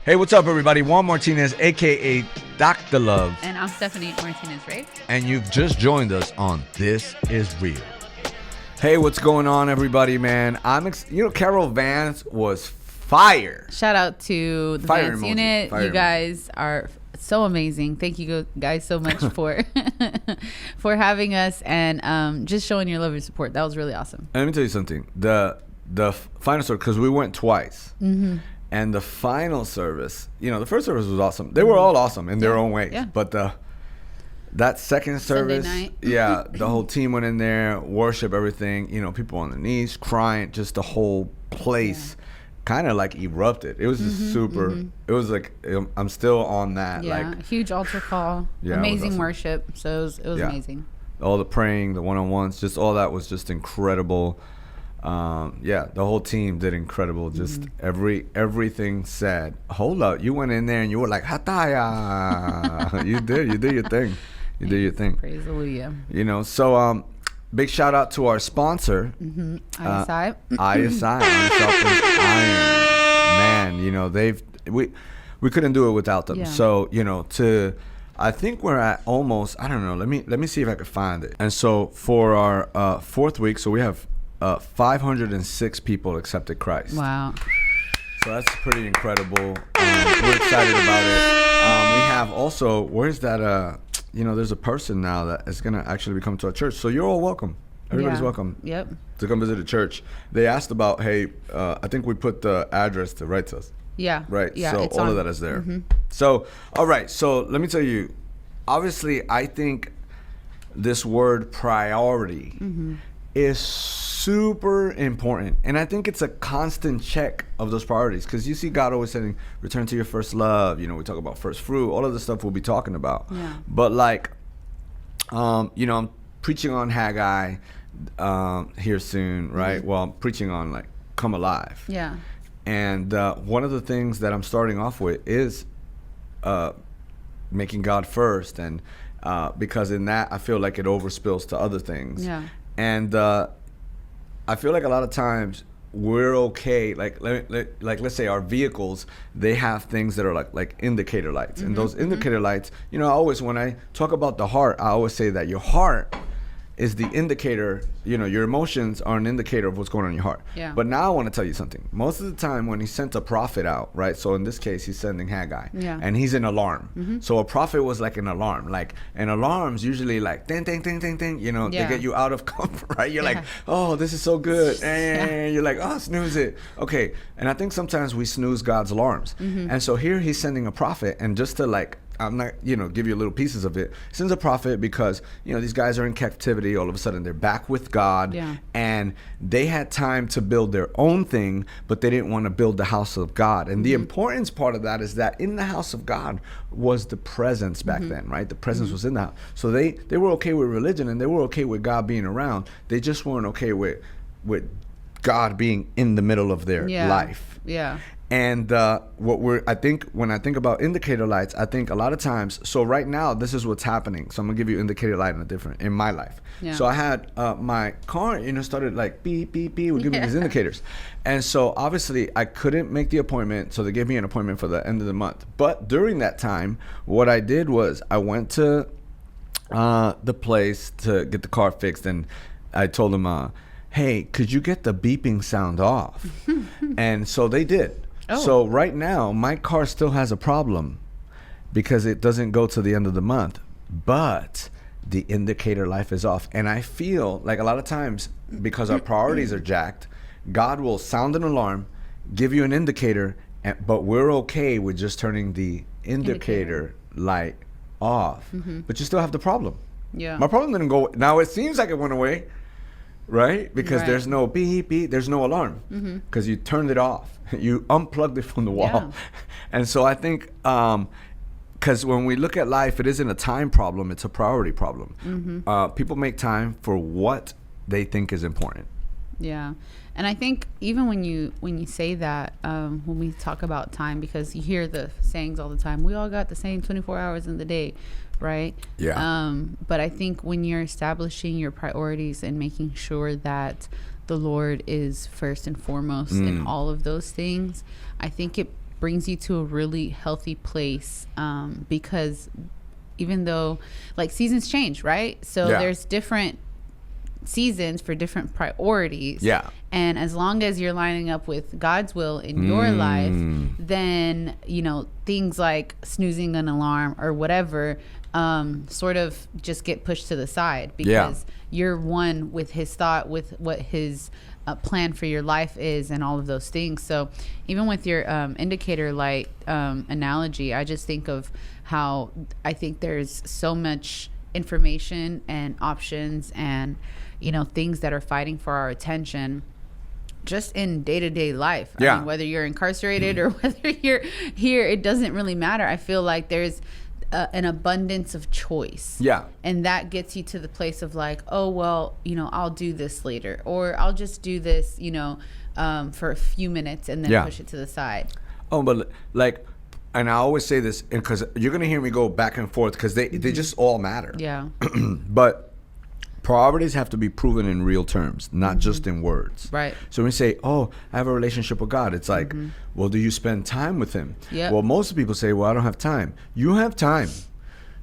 Hey, what's up, everybody? Juan Martinez, a.k.a. Dr. Love. And I'm Stephanie Martinez-Ray. And you've just joined us on This Is Real. Hey, what's going on, everybody, man? Carol Vance was fire. Shout out to the Fire Vance emoji. unit. Fire you guys are so amazing. Thank you guys so much for for having us and just showing your love and support. That was really awesome. And let me tell you something. The final service, because we went twice. Mm-hmm. And the final service, the first service was awesome. They were all awesome in their own ways. Yeah. But that second service, the whole team went in there, worship, everything. People on their knees, crying, just the whole place kind of like erupted. It was just super. Mm-hmm. It was like, I'm still on that. Yeah, huge altar call, amazing worship. So it was amazing. All the praying, the one-on-ones, just all that was just incredible. The whole team did incredible. Just everything said. Hold up, you went in there and you were like Hataya. You did your thing. You did your thing. Praise Hallelujah. So big shout out to our sponsor, ISI. ISI, Iron. Man, we couldn't do it without them. Yeah. So I think we're at almost, I don't know. Let me see if I can find it. And so for our fourth week, so we have 506 people accepted Christ. Wow. So that's pretty incredible. We're excited about it. We have also, where's that, there's a person now that is going to actually be coming to our church. So you're all welcome. Everybody's welcome. Yep. To come visit the church. They asked about, hey, I think we put the address to write to us. Yeah. Right. Yeah, so all of that is there. Mm-hmm. So, all right. So let me tell you, obviously, I think this word priority is super important, and I think it's a constant check of those priorities, because you see God always saying return to your first love. We talk about first fruit, all of the stuff we'll be talking about. But I'm preaching on Haggai here soon, right? Well, I'm preaching on come alive, and one of the things that I'm starting off with is making God first, and because in that I feel like it overspills to other things. And I feel like a lot of times we're okay. Like let's say our vehicles, they have things that are like indicator lights. And those indicator lights, always when I talk about the heart, I always say that your heart is the indicator. Your emotions are an indicator of what's going on in your heart. But now I want to tell you something. Most of the time when he sent a prophet out, right? So in this case, he's sending Haggai, and he's an alarm. So a prophet was like an alarm. And alarms usually ding, ding, ding, ding, ding. They get you out of comfort, right? You're like, oh, this is so good. And you're like, oh, snooze it. Okay. And I think sometimes we snooze God's alarms. And so here he's sending a prophet, and just to I'm not, give you little pieces of it. Sends a prophet because, these guys are in captivity. All of a sudden, they're back with God. And they had time to build their own thing, but they didn't want to build the house of God. And the importance part of that is that in the house of God was the presence back then, right? The presence was in the house. So they were okay with religion, and they were okay with God being around. They just weren't okay with God being in the middle of their life. And I think when I think about indicator lights, I think a lot of times, so right now, this is what's happening. So I'm gonna give you indicator light in my life. So I had my car, started beep, beep, beep, would give me these indicators. And so obviously I couldn't make the appointment. So they gave me an appointment for the end of the month. But during that time, what I did was I went to the place to get the car fixed. And I told them, hey, could you get the beeping sound off? And so they did. So right now, my car still has a problem because it doesn't go to the end of the month, but the indicator light is off. And I feel like a lot of times, because our priorities are jacked, God will sound an alarm, give you an indicator, but we're okay with just turning the indicator light off. But you still have the problem. My problem didn't go. Now it seems like it went away, right? Because there's no beep, beep, there's no alarm because you turned it off. You unplugged it from the wall. And so I think because when we look at life, it isn't a time problem, it's a priority problem. People make time for what they think is important. And I think even when you say that, when we talk about time, because you hear the sayings all the time, we all got the same 24 hours in the day, right? But I think when you're establishing your priorities and making sure that the Lord is first and foremost in all of those things, I think it brings you to a really healthy place, because even though like seasons change, right? So there's different seasons for different priorities. Yeah. And as long as you're lining up with God's will in your life, then, you know, things like snoozing an alarm or whatever sort of just get pushed to the side, because you're one with his thought, with what his plan for your life is, and all of those things. So even with your indicator light analogy, I just think of how I think there's so much information and options and, you know, things that are fighting for our attention just in day-to-day life. I mean, whether you're incarcerated or whether you're here, it doesn't really matter. I feel like there's an abundance of choice. Yeah. And that gets you to the place of like, oh, well, you know, I'll do this later, or I'll just do this, you know, for a few minutes and then push it to the side. Oh, but like, and I always say this, because you're going to hear me go back and forth, because they just all matter. Yeah. But priorities have to be proven in real terms, not just in words. Right. So when we say, oh, I have a relationship with God, it's like, well, do you spend time with him? Yep. Well, most people say, well, I don't have time. You have time.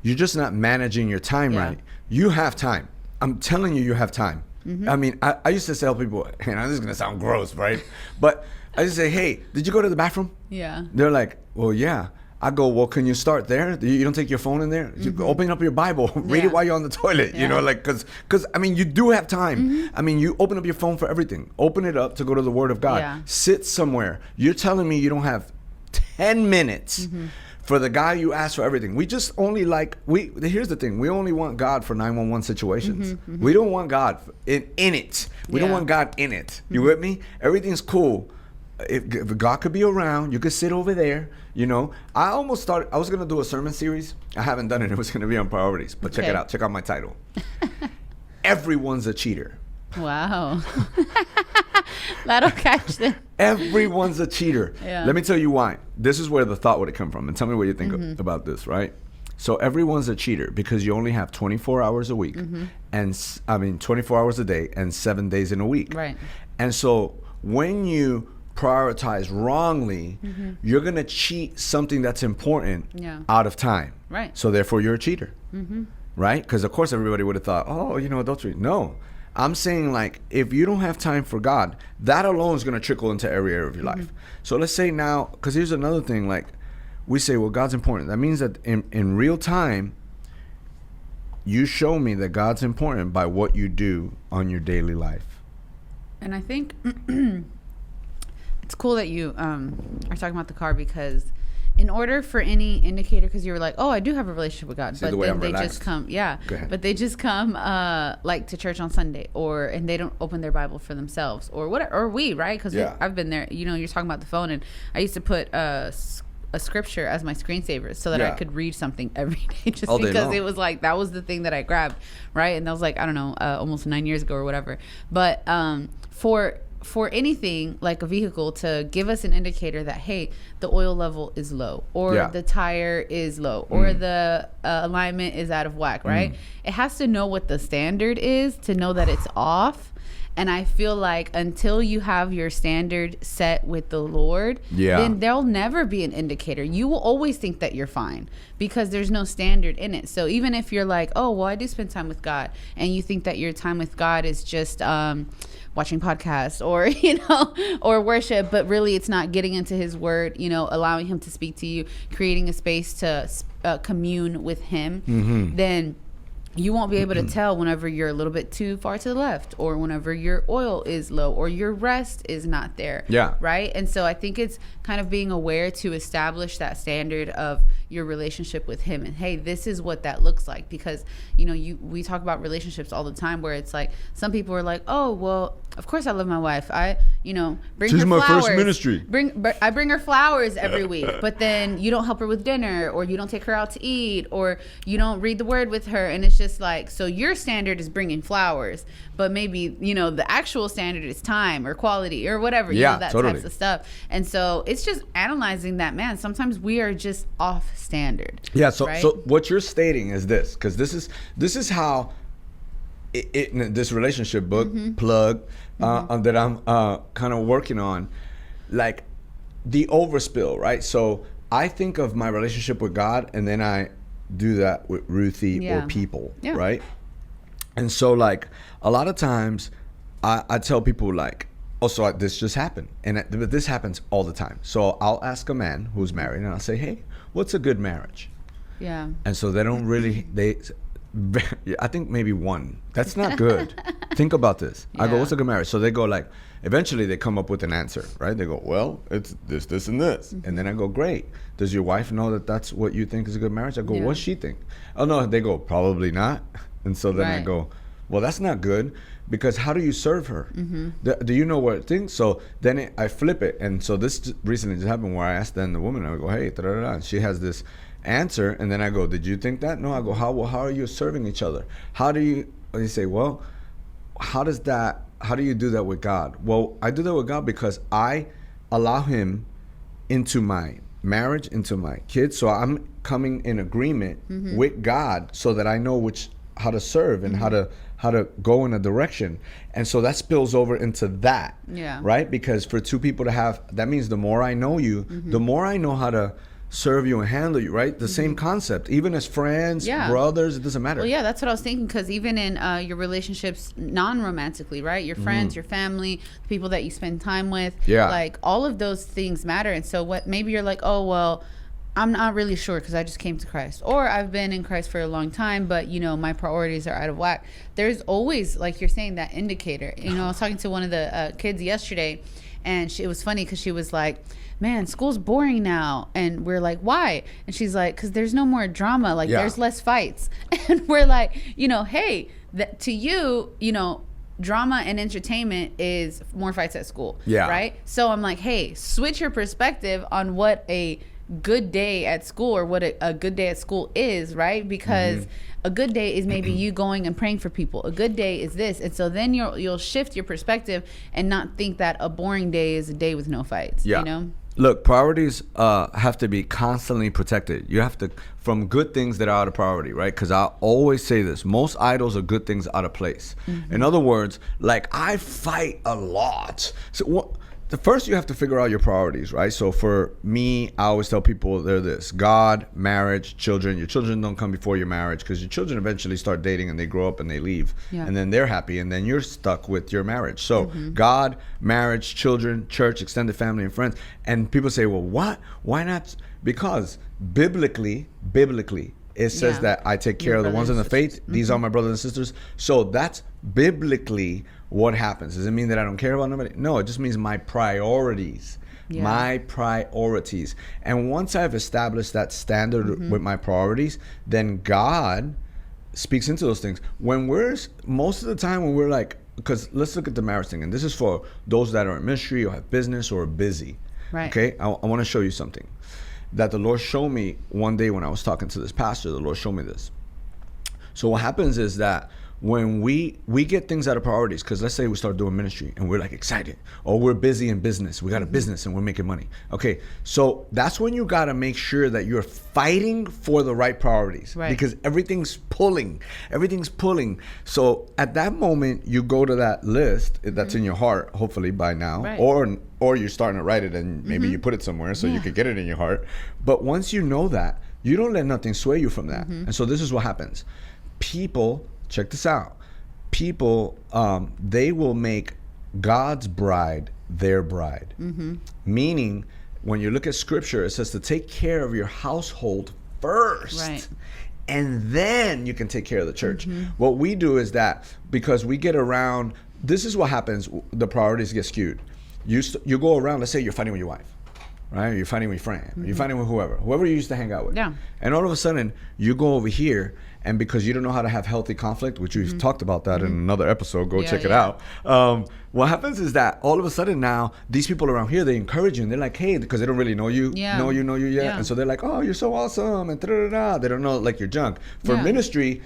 You're just not managing your time right. You have time. I'm telling you, you have time. I mean, I used to tell people, and this is going to sound gross, right? But I just say, hey, did you go to the bathroom? Yeah. They're like, well, yeah. I go, well, can you start there? You don't take your phone in there? You open up your Bible, read it while you're on the toilet, you know, like, because, I mean, you do have time. I mean, you open up your phone for everything. Open it up to go to the Word of God. Yeah. Sit somewhere. You're telling me you don't have 10 minutes for the guy you ask for everything. We just only here's the thing. We only want God for 911 situations. We don't want God in it. We don't want God in it. You with me? Everything's cool. If God could be around, you could sit over there, you know. I was going to do a sermon series. I haven't done it. It was going to be on priorities. But check it out. Check out my title. Everyone's a cheater. Wow. That'll catch them. Everyone's a cheater. Yeah. Let me tell you why. This is where the thought would have come from. And tell me what you think about this, right? So everyone's a cheater because you only have 24 hours a week. And 24 hours a day and 7 days in a week. Right. And so when you prioritize wrongly, you're going to cheat something that's important out of time. Right. So therefore you're a cheater. Right? Because of course everybody would have thought, oh, you know, adultery. No. I'm saying, like, if you don't have time for God, that alone is going to trickle into every area of your life. So let's say now, because here's another thing, like, we say, well, God's important. That means that in real time, you show me that God's important by what you do on your daily life. And I think it's cool that you are talking about the car, because in order for any indicator, because you were like, oh, I do have a relationship with God, but then they just come, but they just come like to church on Sunday, and they don't open their Bible for themselves, or what, or we, right? Because I've been there. You know, you're talking about the phone, and I used to put a scripture as my screensaver so that I could read something every day, just all because it was like that was the thing that I grabbed, right? And that was like, I don't know, almost 9 years ago or whatever. But for anything like a vehicle to give us an indicator that, hey, the oil level is low, or the tire is low, or the alignment is out of whack, right? It has to know what the standard is to know that it's off. And I feel like until you have your standard set with the Lord, then there'll never be an indicator. You will always think that you're fine because there's no standard in it. So even if you're like, oh, well, I do spend time with God, and you think that your time with God is just watching podcasts or, you know, or worship, but really it's not getting into his word, you know, allowing him to speak to you, creating a space to commune with him, then you won't be able to tell whenever you're a little bit too far to the left, or whenever your oil is low, or your rest is not there. Yeah. Right. And so I think it's kind of being aware to establish that standard of your relationship with him, and hey, this is what that looks like. Because, you know, we talk about relationships all the time where it's like some people are like, oh, well, of course I love my wife. I, you know, bring her flowers. She's my first ministry. I bring her flowers every week, but then you don't help her with dinner, or you don't take her out to eat, or you don't read the word with her. And it's just like, so your standard is bringing flowers, but maybe, you know, the actual standard is time or quality or whatever, you know, that types of stuff. And so it's just analyzing that, man, sometimes we are just off standard. Yeah. So, right? So what you're stating is this, because this is how this relationship book plug that I'm kind of working on, like, the overspill, right? So I think of my relationship with God, and then I do that with Ruthie or people, right? And so like a lot of times I tell people like, oh, so this just happened. And this happens all the time. So I'll ask a man who's married and I'll say, hey, what's a good marriage? Yeah. And so they don't really, I think maybe one. That's not good. Think about this. I go, what's a good marriage? So they go like, eventually they come up with an answer, right? They go, well, it's this, this, and this. And then I go, great. Does your wife know that that's what you think is a good marriage? I go, what's she think? Oh, no. They go, probably not. And so then I go, well, that's not good, because how do you serve her? Do you know what things? So then I flip it. And so this recently just happened where I asked then the woman, I go, hey, da-da-da-da. And she has this answer. And then I go, did you think that? No. I go, how are you serving each other? How do you, they say, well, how do you do that with God? Well, I do that with God because I allow him into my marriage, into my kids. So I'm coming in agreement with God so that I know how to serve and how to go in a direction. And so that spills over into that, right? Because for two people to have, that means the more I know you, the more I know how to serve you and handle you, right? The same concept, even as friends, brothers, it doesn't matter. Well, yeah, that's what I was thinking, because even in your relationships non-romantically, right? Your friends, your family, the people that you spend time with, like all of those things matter. And so what, maybe you're like, oh, well, I'm not really sure because I just came to Christ, or I've been in Christ for a long time, but you know, my priorities are out of whack. There's always, like you're saying, that indicator. You know, I was talking to one of the kids yesterday, and it was funny because she was like, man, school's boring now. And we're like, why? And she's like, because there's no more drama. Like there's less fights. And we're like, you know, hey, to you, you know, drama and entertainment is more fights at school. Right? So I'm like, hey, switch your perspective on what a good day at school, or what a good day at school is, right? Because a good day is maybe you going and praying for people. A good day is this. And so then you'll shift your perspective and not think that a boring day is a day with no fights. You know? Look, priorities have to be constantly protected. You have to, from good things that are out of priority, right? Because I always say this, most idols are good things out of place. In other words, like I fight a lot. So the first you have to figure out your priorities, right? So for me, I always tell people they're this: God, marriage, children. Your children don't come before your marriage, because your children eventually start dating and they grow up and they leave. And then they're happy, and then you're stuck with your marriage. So God, marriage, children, church, extended family, and friends. And people say, well, what? Why not? Because biblically, it says that I take care of the ones in the faith. These are my brothers and sisters. So that's biblically what happens. Does it mean that I don't care about nobody? No, it just means my priorities. My priorities. And once I've established that standard with my priorities, then God speaks into those things. Most of the time when we're like, because let's look at the marriage thing, and this is for those that are in ministry or have business or are busy. Okay, I want to show you something that the Lord showed me one day when I was talking to this pastor. The Lord showed me this. So what happens is that when we get things out of priorities, because let's say we start doing ministry and we're like excited, or we're busy in business, we got a business and we're making money. Okay, so that's when you got to make sure that you're fighting for the right priorities, because everything's pulling. So at that moment, you go to that list that's in your heart, hopefully by now, or you're starting to write it and maybe you put it somewhere so you could get it in your heart. But once you know that, you don't let nothing sway you from that. And so this is what happens. People, check this out. People, they will make God's bride their bride. Meaning, when you look at scripture, it says to take care of your household first. And then you can take care of the church. What we do is that because we get around, this is what happens, the priorities get skewed. You go around, let's say you're fighting with your wife, right? You're fighting with your friend. You're fighting with whoever you used to hang out with. And all of a sudden, you go over here, and because you don't know how to have healthy conflict, which we've talked about that in another episode, go check it out. What happens is that all of a sudden now, these people around here, they encourage you, and they're like, hey, because they don't really know you, know you yet. And so they're like, oh, you're so awesome, and da-da-da-da. They don't know like your junk. For ministry,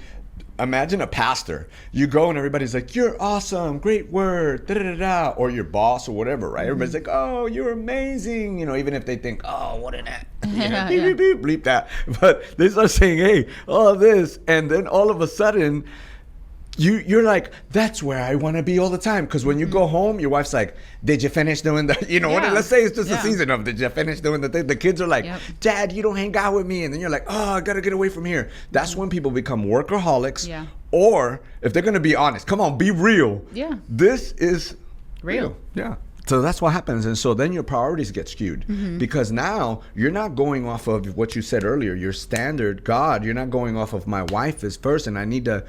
imagine a pastor. You go and everybody's like, you're awesome, great word, da-da-da-da, or your boss or whatever, right? Everybody's like, oh, you're amazing, you know, even if they think, oh, what an act, you know, beep, beep, beep, bleep that. But they start saying, hey, all this, and then all of a sudden, you're like, that's where I want to be all the time. Because when you go home, your wife's like, did you finish doing the, let's say it's just a season of, did you finish doing the thing? The kids are like, Dad, you don't hang out with me. And then you're like, oh, I got to get away from here. That's when people become workaholics. Yeah. Or if they're going to be honest, come on, be real. Yeah. This is real. Yeah. So that's what happens. And so then your priorities get skewed because now you're not going off of what you said earlier, your standard God. You're not going off of my wife is first and I need to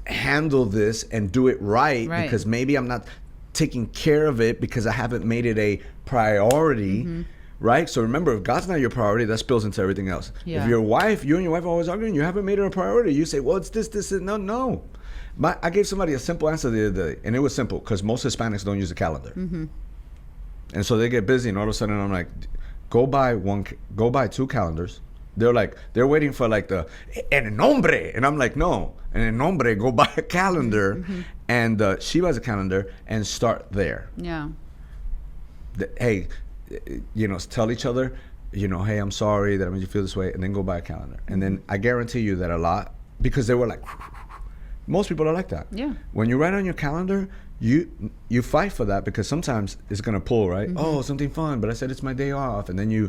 handle this and do it right because maybe I'm not taking care of it because I haven't made it a priority. Right? So remember, if God's not your priority, that spills into everything else. Yeah. If you and your wife are always arguing, you haven't made it a priority. You say, well, it's this. No. I gave somebody a simple answer the other day, and it was simple because most Hispanics don't use a calendar. And so they get busy, and all of a sudden I'm like, go buy 2 calendars. They're waiting for like the en nombre, and I'm like, no, en nombre, go buy a calendar, and she buys a calendar and start there. Yeah. Hey, tell each other, hey, I'm sorry that I made you feel this way, and then go buy a calendar, and then I guarantee you that a lot, because they were like, most people are like that. Yeah. When you write on your calendar, you fight for that because sometimes it's gonna pull, right? Oh, something fun, but I said it's my day off, and then you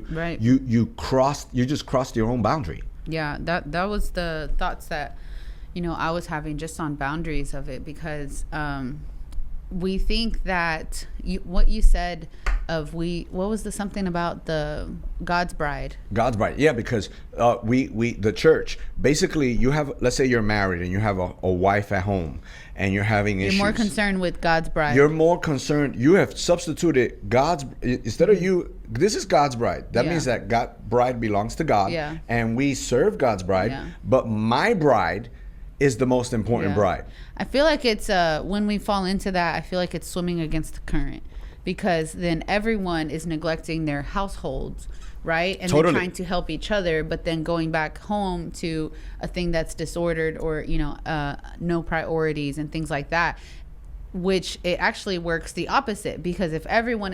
just crossed your own boundary. Yeah, that was the thoughts that I was having just on boundaries of it, because we think that what you said of what was the something about the God's bride? God's bride, yeah, because the church, basically you have, let's say you're married and you have a wife at home and you're having issues. You're more concerned with God's bride. You're more concerned, you have substituted God's, instead of this is God's bride. That means that God bride belongs to God, and we serve God's bride, but my bride is the most important bride. I feel like it's when we fall into that, I feel like it's swimming against the current, because then everyone is neglecting their households, right? And they're trying to help each other, but then going back home to a thing that's disordered, or no priorities and things like that, which it actually works the opposite, because if everyone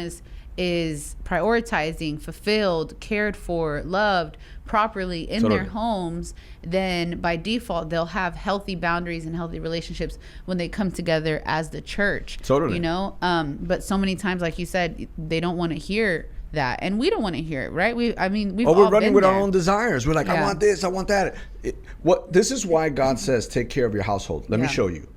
is prioritizing, fulfilled, cared for, loved properly in their homes, then by default they'll have healthy boundaries and healthy relationships when they come together as the church. But so many times, like you said, they don't want to hear that, and we don't want to hear it, right? We're running with our own desires. We're like, I want this, I want that. This is why God says take care of your household. Let me show you.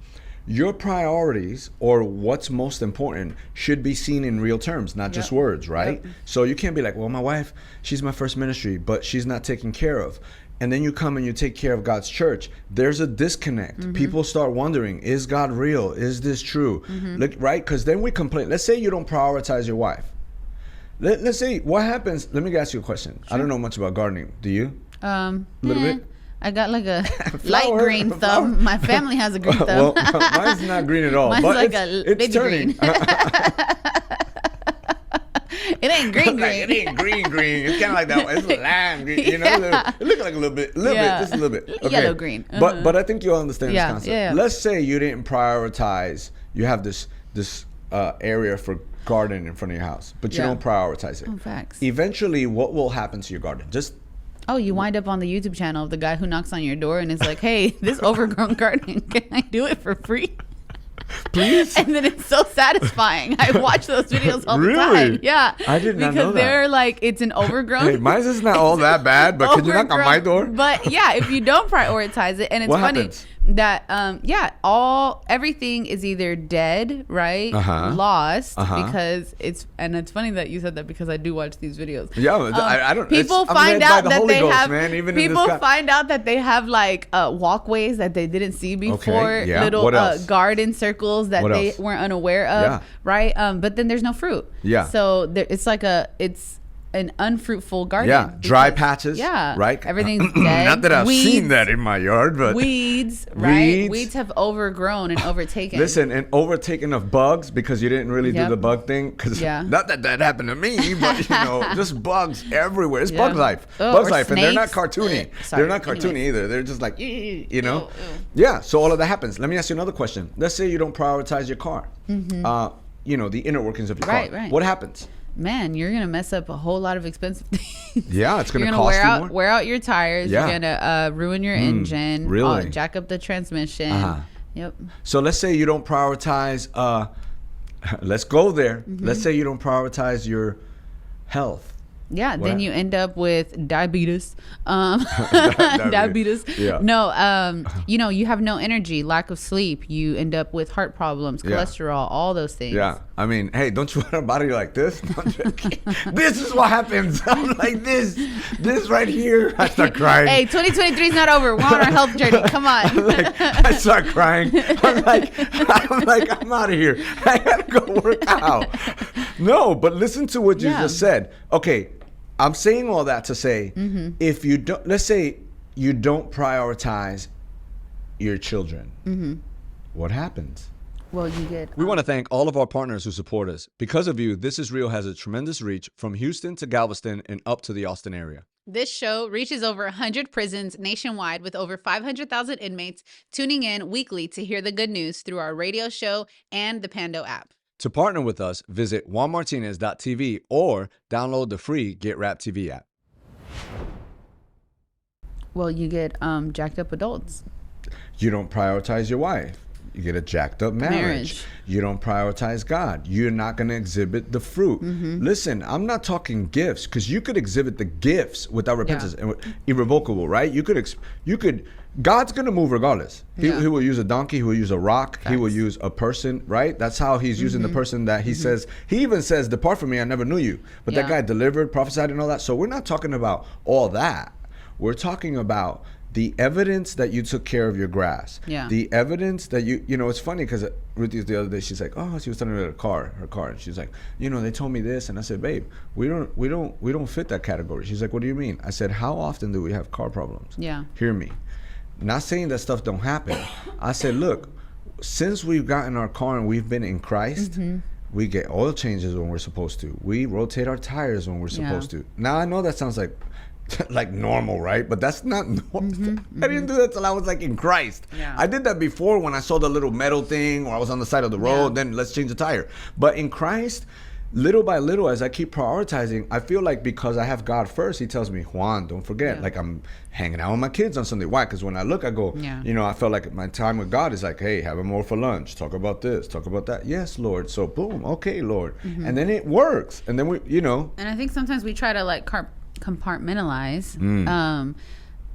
Your priorities, or what's most important, should be seen in real terms, not just words, right? So you can't be like, well, my wife, she's my first ministry, but she's not taken care of. And then you come and you take care of God's church. There's a disconnect. People start wondering, is God real? Is this true? Right? Because then we complain. Let's say you don't prioritize your wife. Let's say, what happens? Let me ask you a question. Sure. I don't know much about gardening. Do you? A little bit? I got like a light green thumb. My family has a green thumb. Well, mine's not green at all. Mine's but like it's turning. It ain't green. It ain't green. It's kind of like that one. It's lime green. It looks like a little bit, just a little bit. Okay. Yellow green. But I think you'll understand this concept. Yeah. Let's say you didn't prioritize. You have this area for garden in front of your house, but you don't prioritize it. Oh, facts. Eventually, what will happen to your garden? You wind up on the YouTube channel of the guy who knocks on your door and is like, hey, this Overgrown Gardening, can I do it for free? Please? And then it's so satisfying. I watch those videos all the time. Yeah. I did not know that. Because they're like, it's an overgrown. Hey, mine is not all that bad, but can you knock on my door? But yeah, if you don't prioritize it, and it's funny happens? That everything is either dead, right? Lost, because it's funny that you said that, because I do watch these videos. Yeah, I don't. People find out that they have. People find out that they have like walkways that they didn't see before, little garden circles that they weren't unaware of, right? But then there's no fruit. Yeah. So it's like it's an unfruitful garden. Yeah, dry patches. Yeah, right. Everything's dead. Not that I've seen that in my yard, but weeds, right? Weeds have overgrown and overtaken. Listen, and overtaken of bugs, because you didn't really do the bug thing. Because not that happened to me, but just bugs everywhere. It's bug life. Bugs life, and they're not cartoony. They're not cartoony either. They're just like, Yeah. So all of that happens. Let me ask you another question. Let's say you don't prioritize your car. The inner workings of your car. Right. What happens? Man, you're gonna mess up a whole lot of expensive things. Yeah, it's gonna cost you more. Wear out your tires. Yeah. You're gonna ruin your engine. Really? Jack up the transmission. Yep. So let's say you don't prioritize, let's go there. Let's say you don't prioritize your health. Yeah, then you end up with diabetes. Diabetes. Yeah. No, you have no energy, lack of sleep. You end up with heart problems, cholesterol, all those things. Yeah. I mean, hey, don't you want a body like this? No, I'm joking. This is what happens. I'm like this right here. I start crying. Hey, 2023 is not over. We're on our health journey. Come on. I start crying. I'm like, I'm out of here. I gotta go work out. No, but listen to what you just said. Okay. I'm saying all that to say, if you don't, let's say you don't prioritize your children, what happens? Well, you get. We want to thank all of our partners who support us. Because of you, This Is Real has a tremendous reach from Houston to Galveston and up to the Austin area. This show reaches over 100 prisons nationwide with over 500,000 inmates tuning in weekly to hear the good news through our radio show and the Pando app. To partner with us, visit juanmartinez.tv or download the free Get Rap TV app. Well, you get jacked up adults. You don't prioritize your wife. You get a jacked up marriage. You don't prioritize God. You're not going to exhibit the fruit. Listen, I'm not talking gifts, because you could exhibit the gifts without repentance. Irrevocable, right? You could. God's going to move regardless. He will use a donkey. He will use a rock. Facts. He will use a person, right? That's how he's using the person that he says. He even says, depart from me, I never knew you. But that guy delivered, prophesied, and all that. So we're not talking about all that. We're talking about the evidence that you took care of your grass. Yeah. The evidence that it's funny because Ruthie the other day, she's like, oh, she was telling me about her car. And she's like, they told me this. And I said, babe, we don't fit that category. She's like, what do you mean? I said, how often do we have car problems? Yeah. Hear me. Not saying that stuff don't happen. I said, look, since we've gotten our car and we've been in Christ, we get oil changes when we're supposed to. We rotate our tires when we're supposed to. Now, I know that sounds like normal, right? But that's not normal. I didn't do that till I was in Christ. Yeah. I did that before when I saw the little metal thing or I was on the side of the road, then let's change the tire. But in Christ, little by little, as I keep prioritizing, I feel like because I have God first, he tells me, Juan, don't forget, I'm hanging out with my kids on Sunday. Why? Because when I look, I go, I felt like my time with God is like, hey, have them over for lunch, talk about this, talk about that. Yes, Lord. So boom, okay, Lord. And then it works. And then we, And I think sometimes we try to compartmentalize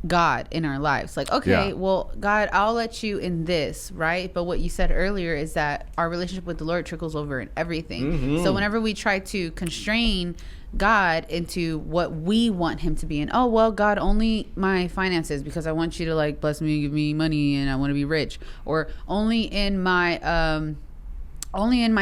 God in our lives. Well, God, I'll let you in this, right? But what you said earlier is that our relationship with the Lord trickles over in everything. So whenever we try to constrain God into what we want him to be in, oh, well, God, only my finances because I want you to bless me, give me money, and I want to be rich, or only in my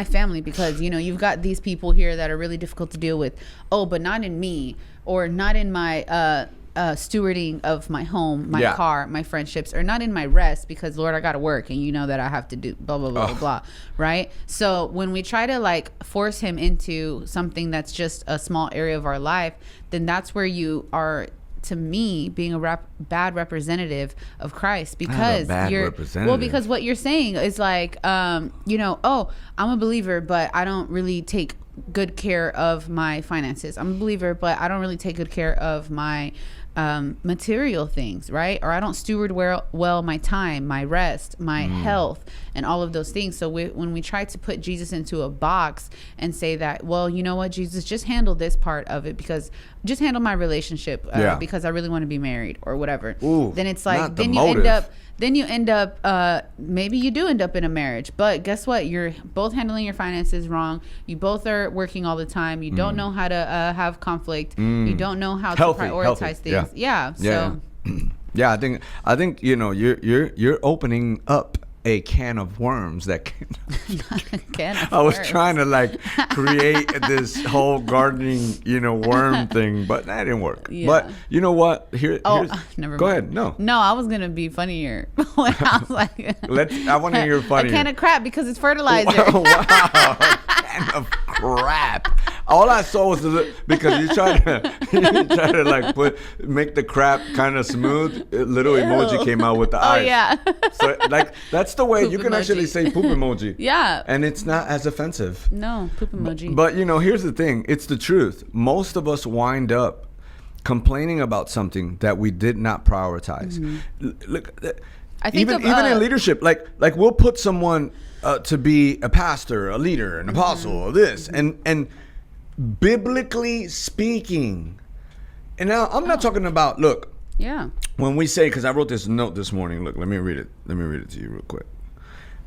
family because you've got these people here that are really difficult to deal with, but not in me, or not in my stewarding of my home, my car, my friendships, or not in my rest because Lord, I gotta work and that I have to do blah blah blah blah, right? So when we try to force him into something that's just a small area of our life, then that's where you are, to me, being a bad representative of Christ, because because what you're saying is I'm a believer, but I don't really take good care of my finances. I'm a believer, but I don't really take good care of my material things, right? Or I don't steward well my time, my rest, my health, and all of those things. So when we try to put Jesus into a box and say that, well, you know what, Jesus, just handle this part of it, because just handle my relationship because I really want to be married or whatever. Ooh, then it's then you end up maybe you do end up in a marriage, but guess what? You're both handling your finances wrong. You both are working all the time. You don't know how to have conflict. You don't know how to prioritize things. Yeah. I think you're opening up a can of worms that I was trying to create this whole gardening worm thing, but that didn't work. But you know what, here's never go mind. Ahead. No, I was gonna be funnier when I was I want to hear funnier. A can of crap because it's fertilizer. Wow, a can of crap. All I saw was because you try to make the crap kind of smooth. A little emoji came out with the eyes. Oh yeah. So that's the way poop you can emoji. Actually say poop emoji. Yeah. And it's not as offensive. No, poop emoji. But here's the thing. It's the truth. Most of us wind up complaining about something that we did not prioritize. Look, even in leadership, like we'll put someone to be a pastor, a leader, an apostle, or this, and biblically speaking, and now I'm not talking about, look, when we say, because I wrote this note this morning, look, let me read it to you real quick,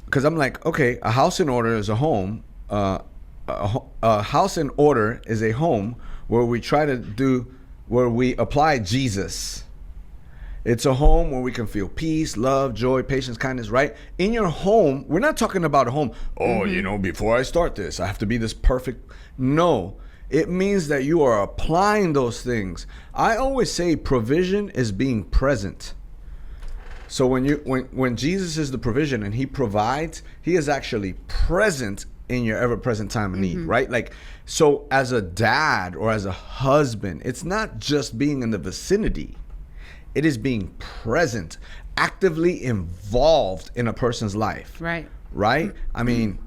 because I'm like, okay, a house in order is a home, a house in order is a home where we apply Jesus. It's a home where we can feel peace, love, joy, patience, kindness, right? In your home, we're not talking about a home, before I start this, I have to be this perfect. No, it means that you are applying those things. I always say provision is being present. So when Jesus is the provision and he provides, he is actually present in your ever-present time of need, right? Like, so as a dad or as a husband, it's not just being in the vicinity. It is being present, actively involved in a person's life. Right? I mean,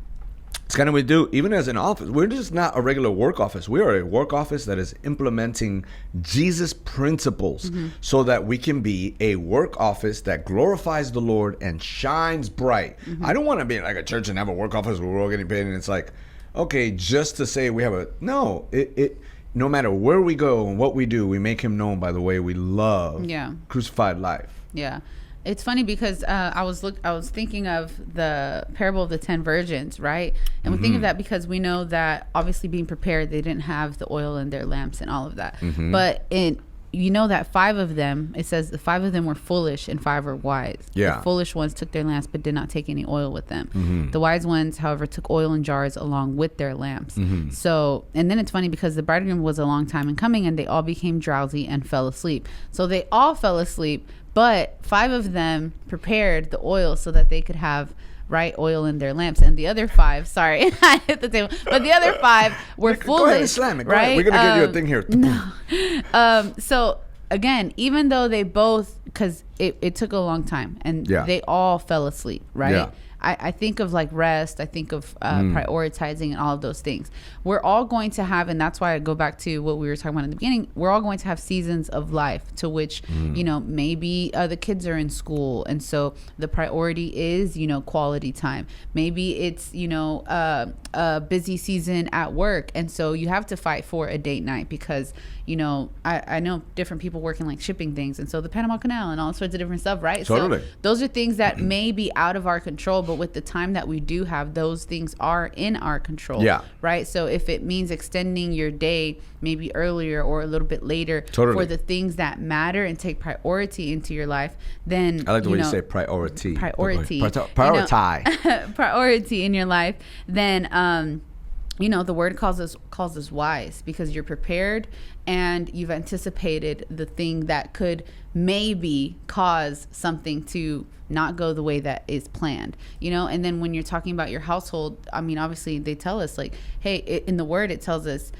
it's kind of what we do, even as an office. We're just not a regular work office. We are a work office that is implementing Jesus principles so that we can be a work office that glorifies the Lord and shines bright. I don't want to be like a church and have a work office where we're all getting paid and it's like, okay, just to say we have no matter where we go and what we do, we make him known by the way we love crucified life. Yeah. It's funny because I was thinking of the parable of the 10 virgins, right? And we think of that because we know that obviously being prepared, they didn't have the oil in their lamps and all of that. But that 5 of them, it says the 5 of them were foolish and 5 were wise. The foolish ones took their lamps but did not take any oil with them. The wise ones, however, took oil in jars along with their lamps. So, and then it's funny because the bridegroom was a long time in coming and they all became drowsy and fell asleep. So they all fell asleep, but 5 of them prepared the oil so that they could have oil in their lamps, and the other 5, sorry, I hit the table, but the other 5 were foolish. Go ahead and slam it. Right? We're gonna give you a thing here. No. So again, even though they both, because it took a long time, and they all fell asleep, right? Yeah. I think of like rest, I think of prioritizing and all of those things. We're all going to have, and that's why I go back to what we were talking about in the beginning, we're all going to have seasons of life to which, maybe the kids are in school. And so the priority is, quality time. Maybe it's, a busy season at work. And so you have to fight for a date night because, I know different people working like shipping things. And so the Panama Canal and all sorts of different stuff, right? Totally. So those are things that may be out of our control, but with the time that we do have, those things are in our control. Yeah. Right. So if it means extending your day maybe earlier or a little bit later for the things that matter and take priority into your life, then I like the way you say priority. Prioritize. Priority in your life, then the word calls us wise because you're prepared and you've anticipated the thing that could maybe cause something to not go the way that is planned, and then when you're talking about your household, I mean, obviously they tell us like, hey, in the word, it tells us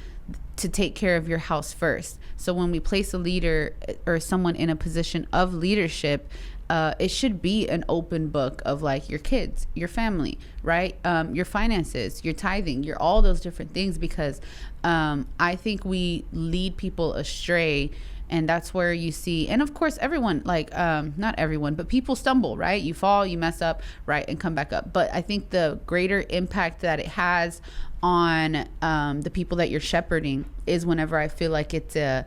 to take care of your house first. So when we place a leader or someone in a position of leadership, it should be an open book of like your kids, your family, right? Your finances, your tithing, your all those different things, because I think we lead people astray. And that's where you see, and of course, everyone, like, not everyone, but people stumble, right? You fall, you mess up, right? And come back up. But I think the greater impact that it has on the people that you're shepherding is whenever I feel like it's a,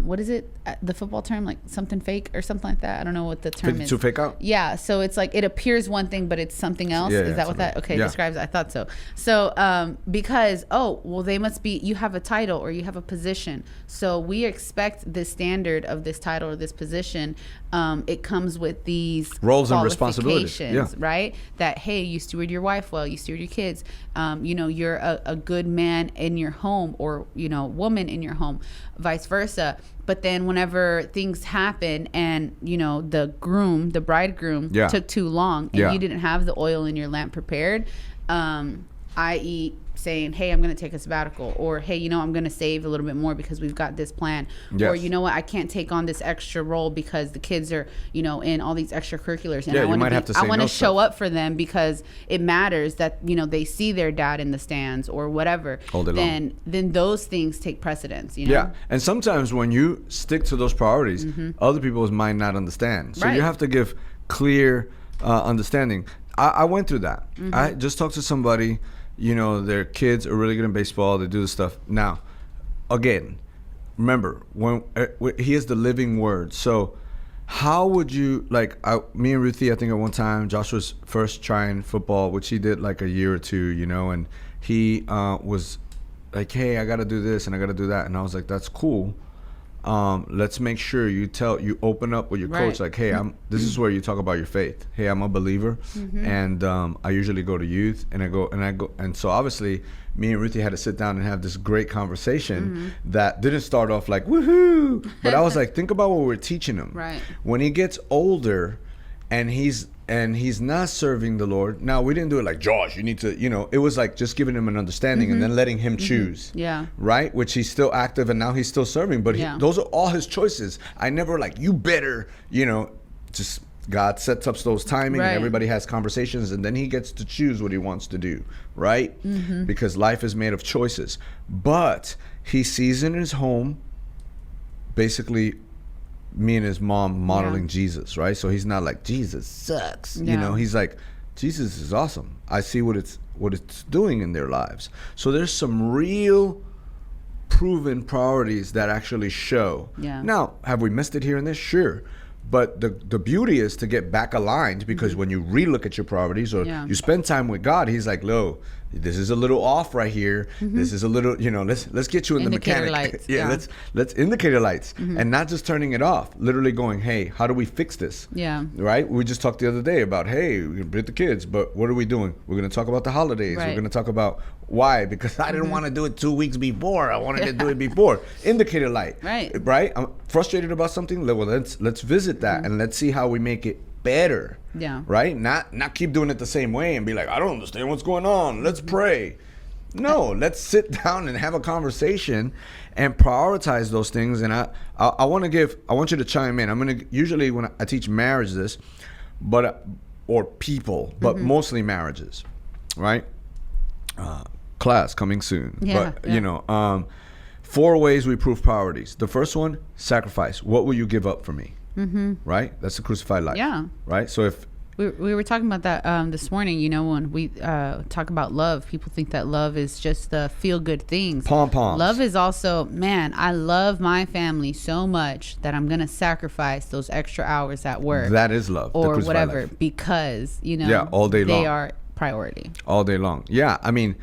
what is it? The football term, like something fake or something like that. I don't know what the term is. To fake out? Yeah. So it's like it appears one thing, but it's something else. Is that what that? Okay. Describes? I thought so. So because they must be. You have a title or you have a position. So we expect this standard of this title or this position. It comes with these roles and responsibilities, right? That hey, you steward your wife well, you steward your kids. You're a good man in your home, or woman in your home, vice versa. But then whenever things happen and the bridegroom took too long and you didn't have the oil in your lamp prepared, i.e. saying, hey, I'm going to take a sabbatical, or hey, I'm going to save a little bit more because we've got this plan, or I can't take on this extra role because the kids are in all these extracurriculars, and I want to show up for them because it matters that they see their dad in the stands or whatever. Then those things take precedence. And sometimes when you stick to those priorities, other people might not understand, so you have to give clear understanding. I went through that. I just talked to somebody, their kids are really good in baseball. They do this stuff. Now, again, remember, when he is the living word. So how would you, me and Ruthie, I think at one time, Joshua's first trying football, which he did like a year or two, and he was like, hey, I got to do this and I got to do that. And I was like, that's cool. Let's make sure you open up with your coach, like, hey, this is where you talk about your faith. Hey, I'm a believer, and I usually go to youth, and I go, and so obviously, me and Ruthie had to sit down and have this great conversation that didn't start off like woohoo, but I was like, think about what we're teaching him. Right. When he gets older, and he's not serving the Lord. Now, we didn't do it like, Josh, you need to, it was like just giving him an understanding and then letting him choose. Yeah. Right? Which he's still active and now he's still serving. But those are all his choices. I never you better, just God sets up those timing and everybody has conversations and then he gets to choose what he wants to do. Right? Because life is made of choices. But he sees in his home, basically, me and his mom modeling Jesus, right? So he's not like, Jesus sucks. He's like, Jesus is awesome. I see what it's doing in their lives. So there's some real proven priorities that actually show. Yeah. Now, have we missed it here and there? Sure. But the beauty is to get back aligned, because when you relook at your priorities or you spend time with God, he's like, Lo, this is a little off right here. This is a little, let's get you in indicator the mechanic. Lights. Let's indicator lights and not just turning it off. Literally going, hey, how do we fix this? Yeah. Right? We just talked the other day about, hey, we can beat the kids, but what are we doing? We're going to talk about the holidays. We're going to talk about why, because I didn't want to do it 2 weeks before. I wanted to do it before. Indicator light. Right? I'm frustrated about something. Well, let's visit that and let's see how we make it better. Yeah. Right? Not keep doing it the same way and be like, I don't understand what's going on. Let's pray. No, let's sit down and have a conversation and prioritize those things. And I want you to chime in. Usually when I teach marriage this, or people, but mostly marriages, right? Class coming soon. Yeah, but 4 ways we prove priorities. The first one, sacrifice. What will you give up for me? Right? That's the crucified life. Yeah. Right? So if we were talking about that this morning, when we talk about love, people think that love is just the feel good things. Pom-poms. Love is also, man, I love my family so much that I'm going to sacrifice those extra hours at work. That is love. Or whatever, life. Because, all day long. They are priority. All day long. Yeah. I mean,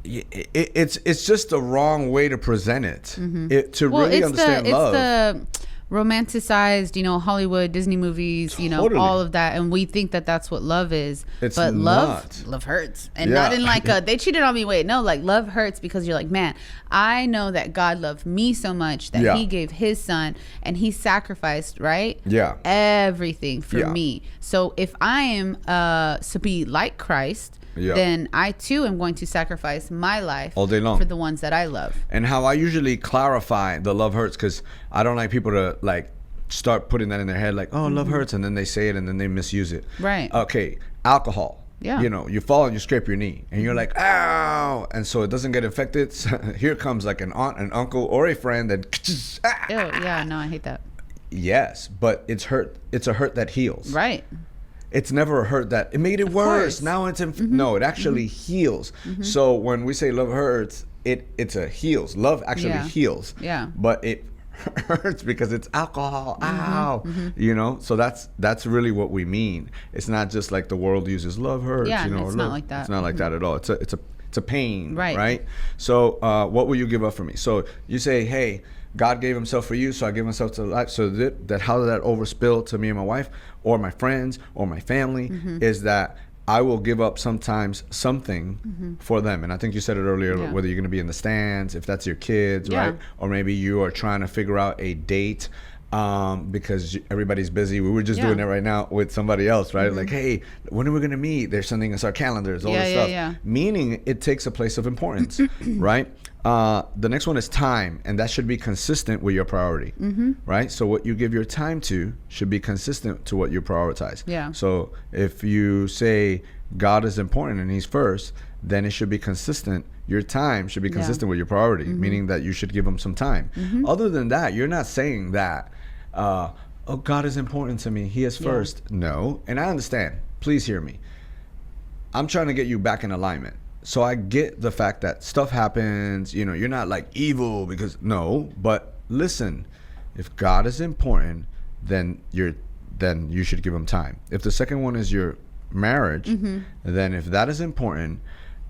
it's just the wrong way to present it. Really understand love. It's the romanticized, Hollywood, Disney movies, totally. All of that, and we think that that's what love is. But love hurts, and not in like they cheated on me. Wait, no, like love hurts because you're like, man, I know that God loved me so much that He gave His Son, and He sacrificed, right? Yeah, everything for me. So if I am to be like Christ, then I too am going to sacrifice my life all day long for the ones that I love. And how I usually clarify the love hurts, because I don't like people to start putting that in their head, like, oh, love hurts, and then they say it and then they misuse it. Right. Okay, alcohol. Yeah. You fall and you scrape your knee and you're like, ow, and so it doesn't get infected. So here comes like an aunt, an uncle, or a friend that Ew, yeah, no, I hate that. Yes, but it's a hurt that heals. Right. It's never a hurt that it made it worse. Now it's no, it actually heals. So when we say love hurts, it's a heals. Love actually heals. Yeah. But it hurts because it's alcohol. Ow. So that's really what we mean. It's not just like the world uses love hurts. Yeah, or it's not like that. It's not like that at all. It's a pain. Right. So what will you give up for me? So you say, hey, God gave Himself for you, so I give myself to life. So that how did that overspill to me and my wife, or my friends, or my family? Is that I will give up sometimes something for them. And I think you said it earlier, whether you're going to be in the stands, if that's your kids, right? Or maybe you are trying to figure out a date because everybody's busy. We were just doing it right now with somebody else, right? Like, hey, when are we going to meet? They're sending us our calendars, all this stuff. Meaning it takes a place of importance, right? The next one is time, and that should be consistent with your priority, right? So what you give your time to should be consistent to what you prioritize. Yeah. So if you say God is important and He's first, then it should be consistent. Your time should be consistent with your priority, meaning that you should give Him some time. Other than that, you're not saying that, oh, God is important to me, he is first. No. And I understand, please hear me, I'm trying to get you back in alignment. So I get the fact that stuff happens, you know, you're not like evil because no, but listen, if God is important, then you should give him time. If the second one is your marriage, then if that is important,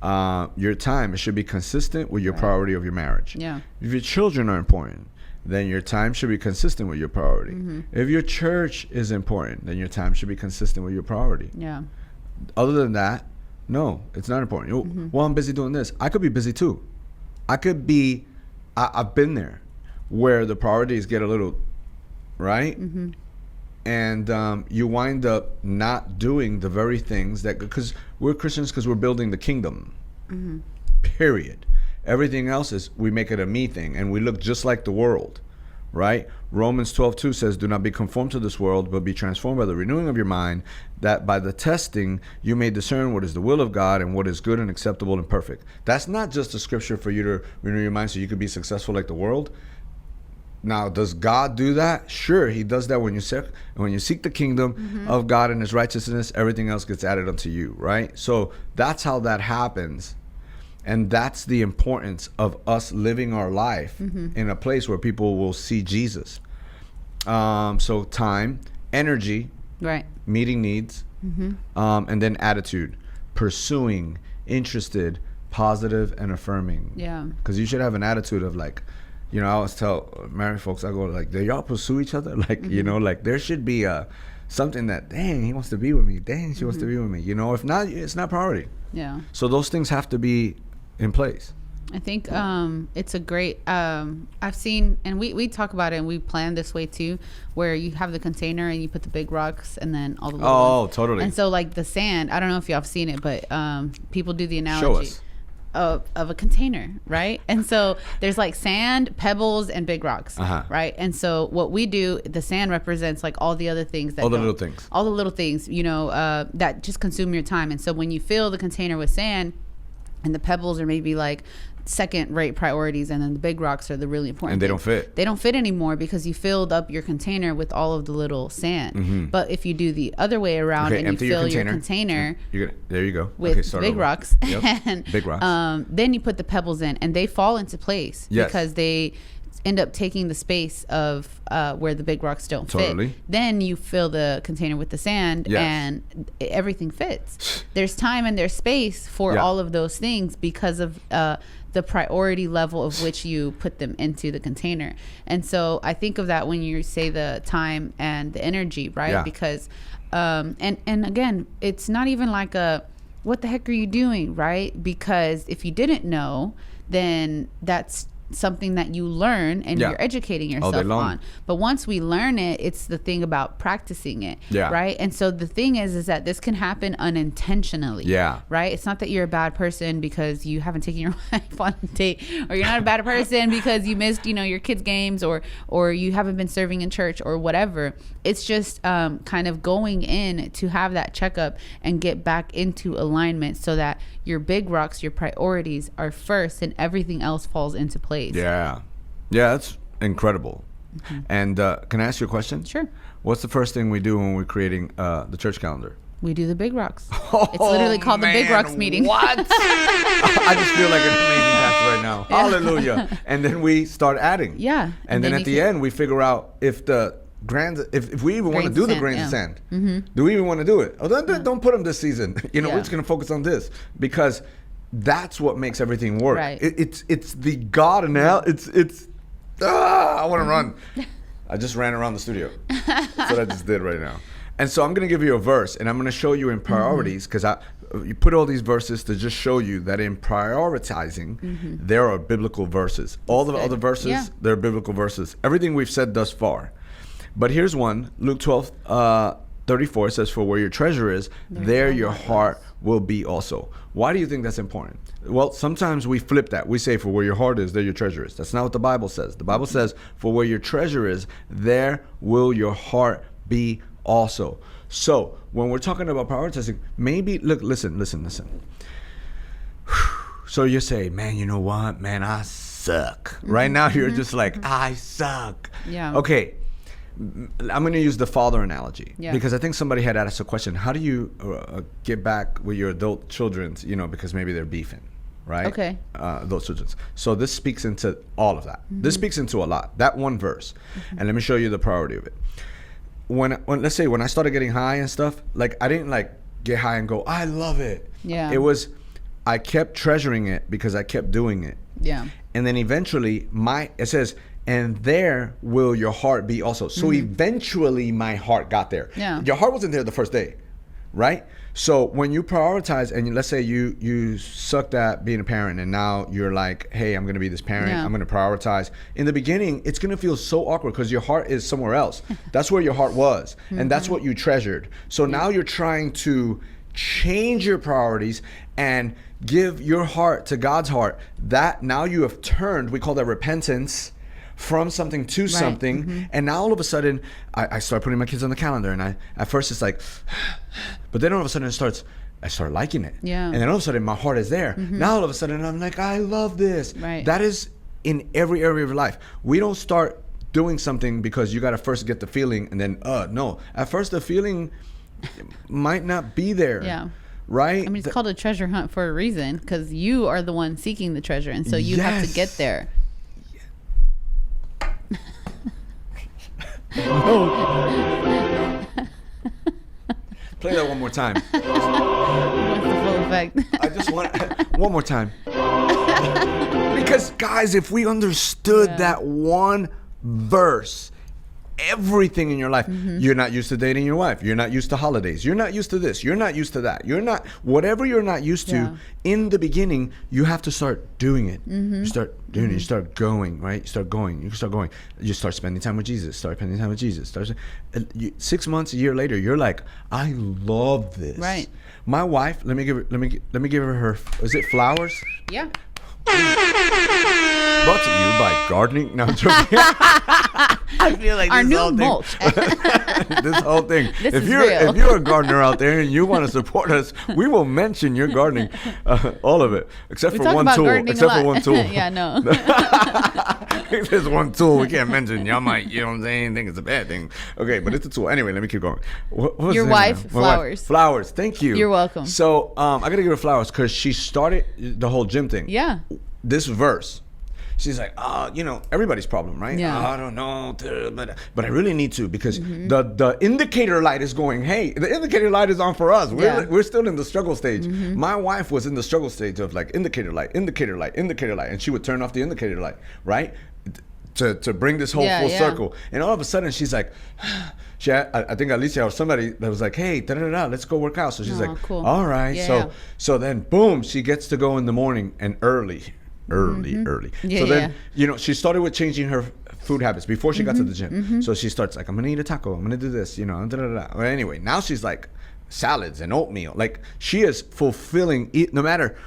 your time, it should be consistent with your priority of your marriage. Yeah. If your children are important, then your time should be consistent with your priority. If your church is important, then your time should be consistent with your priority. Yeah. Other than that, no, it's not important. Well, I'm busy doing this. I could be busy too. I've been there where the priorities get a little, right? And you wind up not doing the very things that, because we're Christians, because we're building the kingdom, period. Everything else is, we make it a me thing, and we look just like the world, right? Romans 12:2 says, do not be conformed to this world, but be transformed by the renewing of your mind, that by the testing you may discern what is the will of God and what is good and acceptable and perfect. That's not just a scripture for you to renew your mind so you could be successful like the world. Now, does God do that? Sure, he does that when you seek the kingdom of God and his righteousness, everything else gets added unto you, right? So that's how that happens. And that's the importance of us living our life in a place where people will see Jesus. So time, energy, right, meeting needs, and then attitude, pursuing, interested, positive, and affirming. Yeah. Because you should have an attitude of like, you know, I always tell married folks, I go like, do y'all pursue each other? Like, you know, like there should be something that, dang, he wants to be with me. Dang, she wants to be with me. You know, if not, it's not priority. Yeah. So those things have to be in place. I think it's a great, I've seen, and we talk about it and we plan this way too, where you have the container and you put the big rocks and then all the little ones. Totally. And so like the sand, I don't know if y'all have seen it, but people do the analogy. Show us. Of a container, right? And so there's like sand, pebbles, and big rocks, right? And so what we do, the sand represents like all the other things that all the little things, you know, that just consume your time. And so when you fill the container with sand, and the pebbles are maybe like second rate priorities, and then the big rocks are the really important and they don't fit anymore because you filled up your container with all of the little sand. But if you do the other way around and you fill your container there you go with big rocks and big rocks, then you put the pebbles in and they fall into place because they end up taking the space of where the big rocks don't fit. Then you fill the container with the sand and everything fits. There's time and there's space for all of those things because of the priority level of which you put them into the container. And so I think of that when you say the time and the energy, right? Because and again, it's not even like a what the heck are you doing, right? Because if you didn't know, then that's something that you learn and you're educating yourself on. But once we learn it, it's the thing about practicing it, right? And so the thing is that this can happen unintentionally, right? It's not that you're a bad person because you haven't taken your wife on a date, or you're not a bad person because you missed, you know, your kids' games, or you haven't been serving in church or whatever. It's just kind of going in to have that checkup and get back into alignment so that your big rocks, your priorities are first and everything else falls into place. Yeah, that's incredible. And can I ask you a question? Sure. What's the first thing we do when we're creating the church calendar? We do the big rocks. It's literally called the Big Rocks meeting. What? I just feel like an amazing pastor right now. Hallelujah. And then we start adding. Yeah. And then at the end, we figure out if the if we even want to do the grains of sand. Do we even want to do it? Oh, don't put them this season. You know, we're just going to focus on this because that's what makes everything work. Right. It's the God analogy. I want to run. I just ran around the studio. That's what I just did right now. And so I'm going to give you a verse, and I'm going to show you in priorities, because you put all these verses to just show you that in prioritizing, there are biblical verses. All the other verses, they're biblical verses. Everything we've said thus far. But here's one. Luke 12:34 says, "For where your treasure is, there your heart will be also." Why do you think that's important? Well, sometimes we flip that. We say, for where your heart is, there your treasure is. That's not what the Bible says. The Bible says, for where your treasure is, there will your heart be also. So when we're talking about prioritizing, maybe, look, listen. So you say, man, you know what? Man, I suck. Right now you're just like, I suck. Yeah. Okay. I'm going to use the father analogy because I think somebody had asked a question. How do you get back with your adult children, because maybe they're beefing, right? Okay. Adult children. So this speaks into all of that. This speaks into a lot, that one verse. And let me show you the priority of it. When let's say when I started getting high and stuff, like I didn't like get high and go, I love it. Yeah. It was, I kept treasuring it because I kept doing it. Yeah. And then eventually it says, and there will your heart be also. So eventually my heart got there. Yeah. Your heart wasn't there the first day, right? So when you prioritize, and let's say you sucked at being a parent, and now you're like, hey, I'm going to be this parent. I'm going to prioritize. In the beginning, it's going to feel so awkward because your heart is somewhere else. That's where your heart was. And that's what you treasured. So now you're trying to change your priorities and give your heart to God's heart. That now you have turned, we call that repentance, from something to something. And now all of a sudden I start putting my kids on the calendar, and at first it's like, but then all of a sudden I start liking it. And then all of a sudden my heart is there. Now all of a sudden I'm like, I love this. That is in every area of your life. We don't start doing something because you got to first get the feeling, and then no, at first the feeling might not be there. Right? I mean, it's called a treasure hunt for a reason, because you are the one seeking the treasure, and so you have to get there. Play that one more time. What's the full effect? I just want one more time. Because guys, if we understood that one verse, everything in your life, you're not used to dating your wife, you're not used to holidays, you're not used to this, you're not used to that, whatever you're not used to, in the beginning you have to start doing it. You start doing it, you start going, right? You start going, you start spending time with Jesus, 6 months, a year later, you're like, I love this. Right. My wife, let me give her is it flowers? Yeah. Brought to you by gardening. No, I'm joking. I feel like our new mulch. This whole thing. If you're a gardener out there and you want to support us, we will mention your gardening, all of it, except for one tool. Yeah, no. There's one tool we can't mention. Y'all might, you know what I'm saying, think it's a bad thing. Okay, but it's a tool. Anyway, let me keep going. What was your wife, flowers. Flowers. Thank you. You're welcome. So I gotta give her flowers because she started the whole gym thing. Yeah. This verse. She's like, everybody's problem, right? Yeah. I don't know, but I really need to, because the indicator light is going, hey, the indicator light is on for us. We're still in the struggle stage. My wife was in the struggle stage of like indicator light, and she would turn off the indicator light, right? To bring this whole full circle. And all of a sudden she's like, I think Alicia or somebody that was like, hey, let's go work out. So she's like, cool. All right. So then boom, she gets to go in the morning and early. So then, she started with changing her food habits before she got to the gym. So she starts like, I'm gonna eat a taco, I'm gonna do this, But anyway, now she's like salads and oatmeal. Like, she is fulfilling, no matter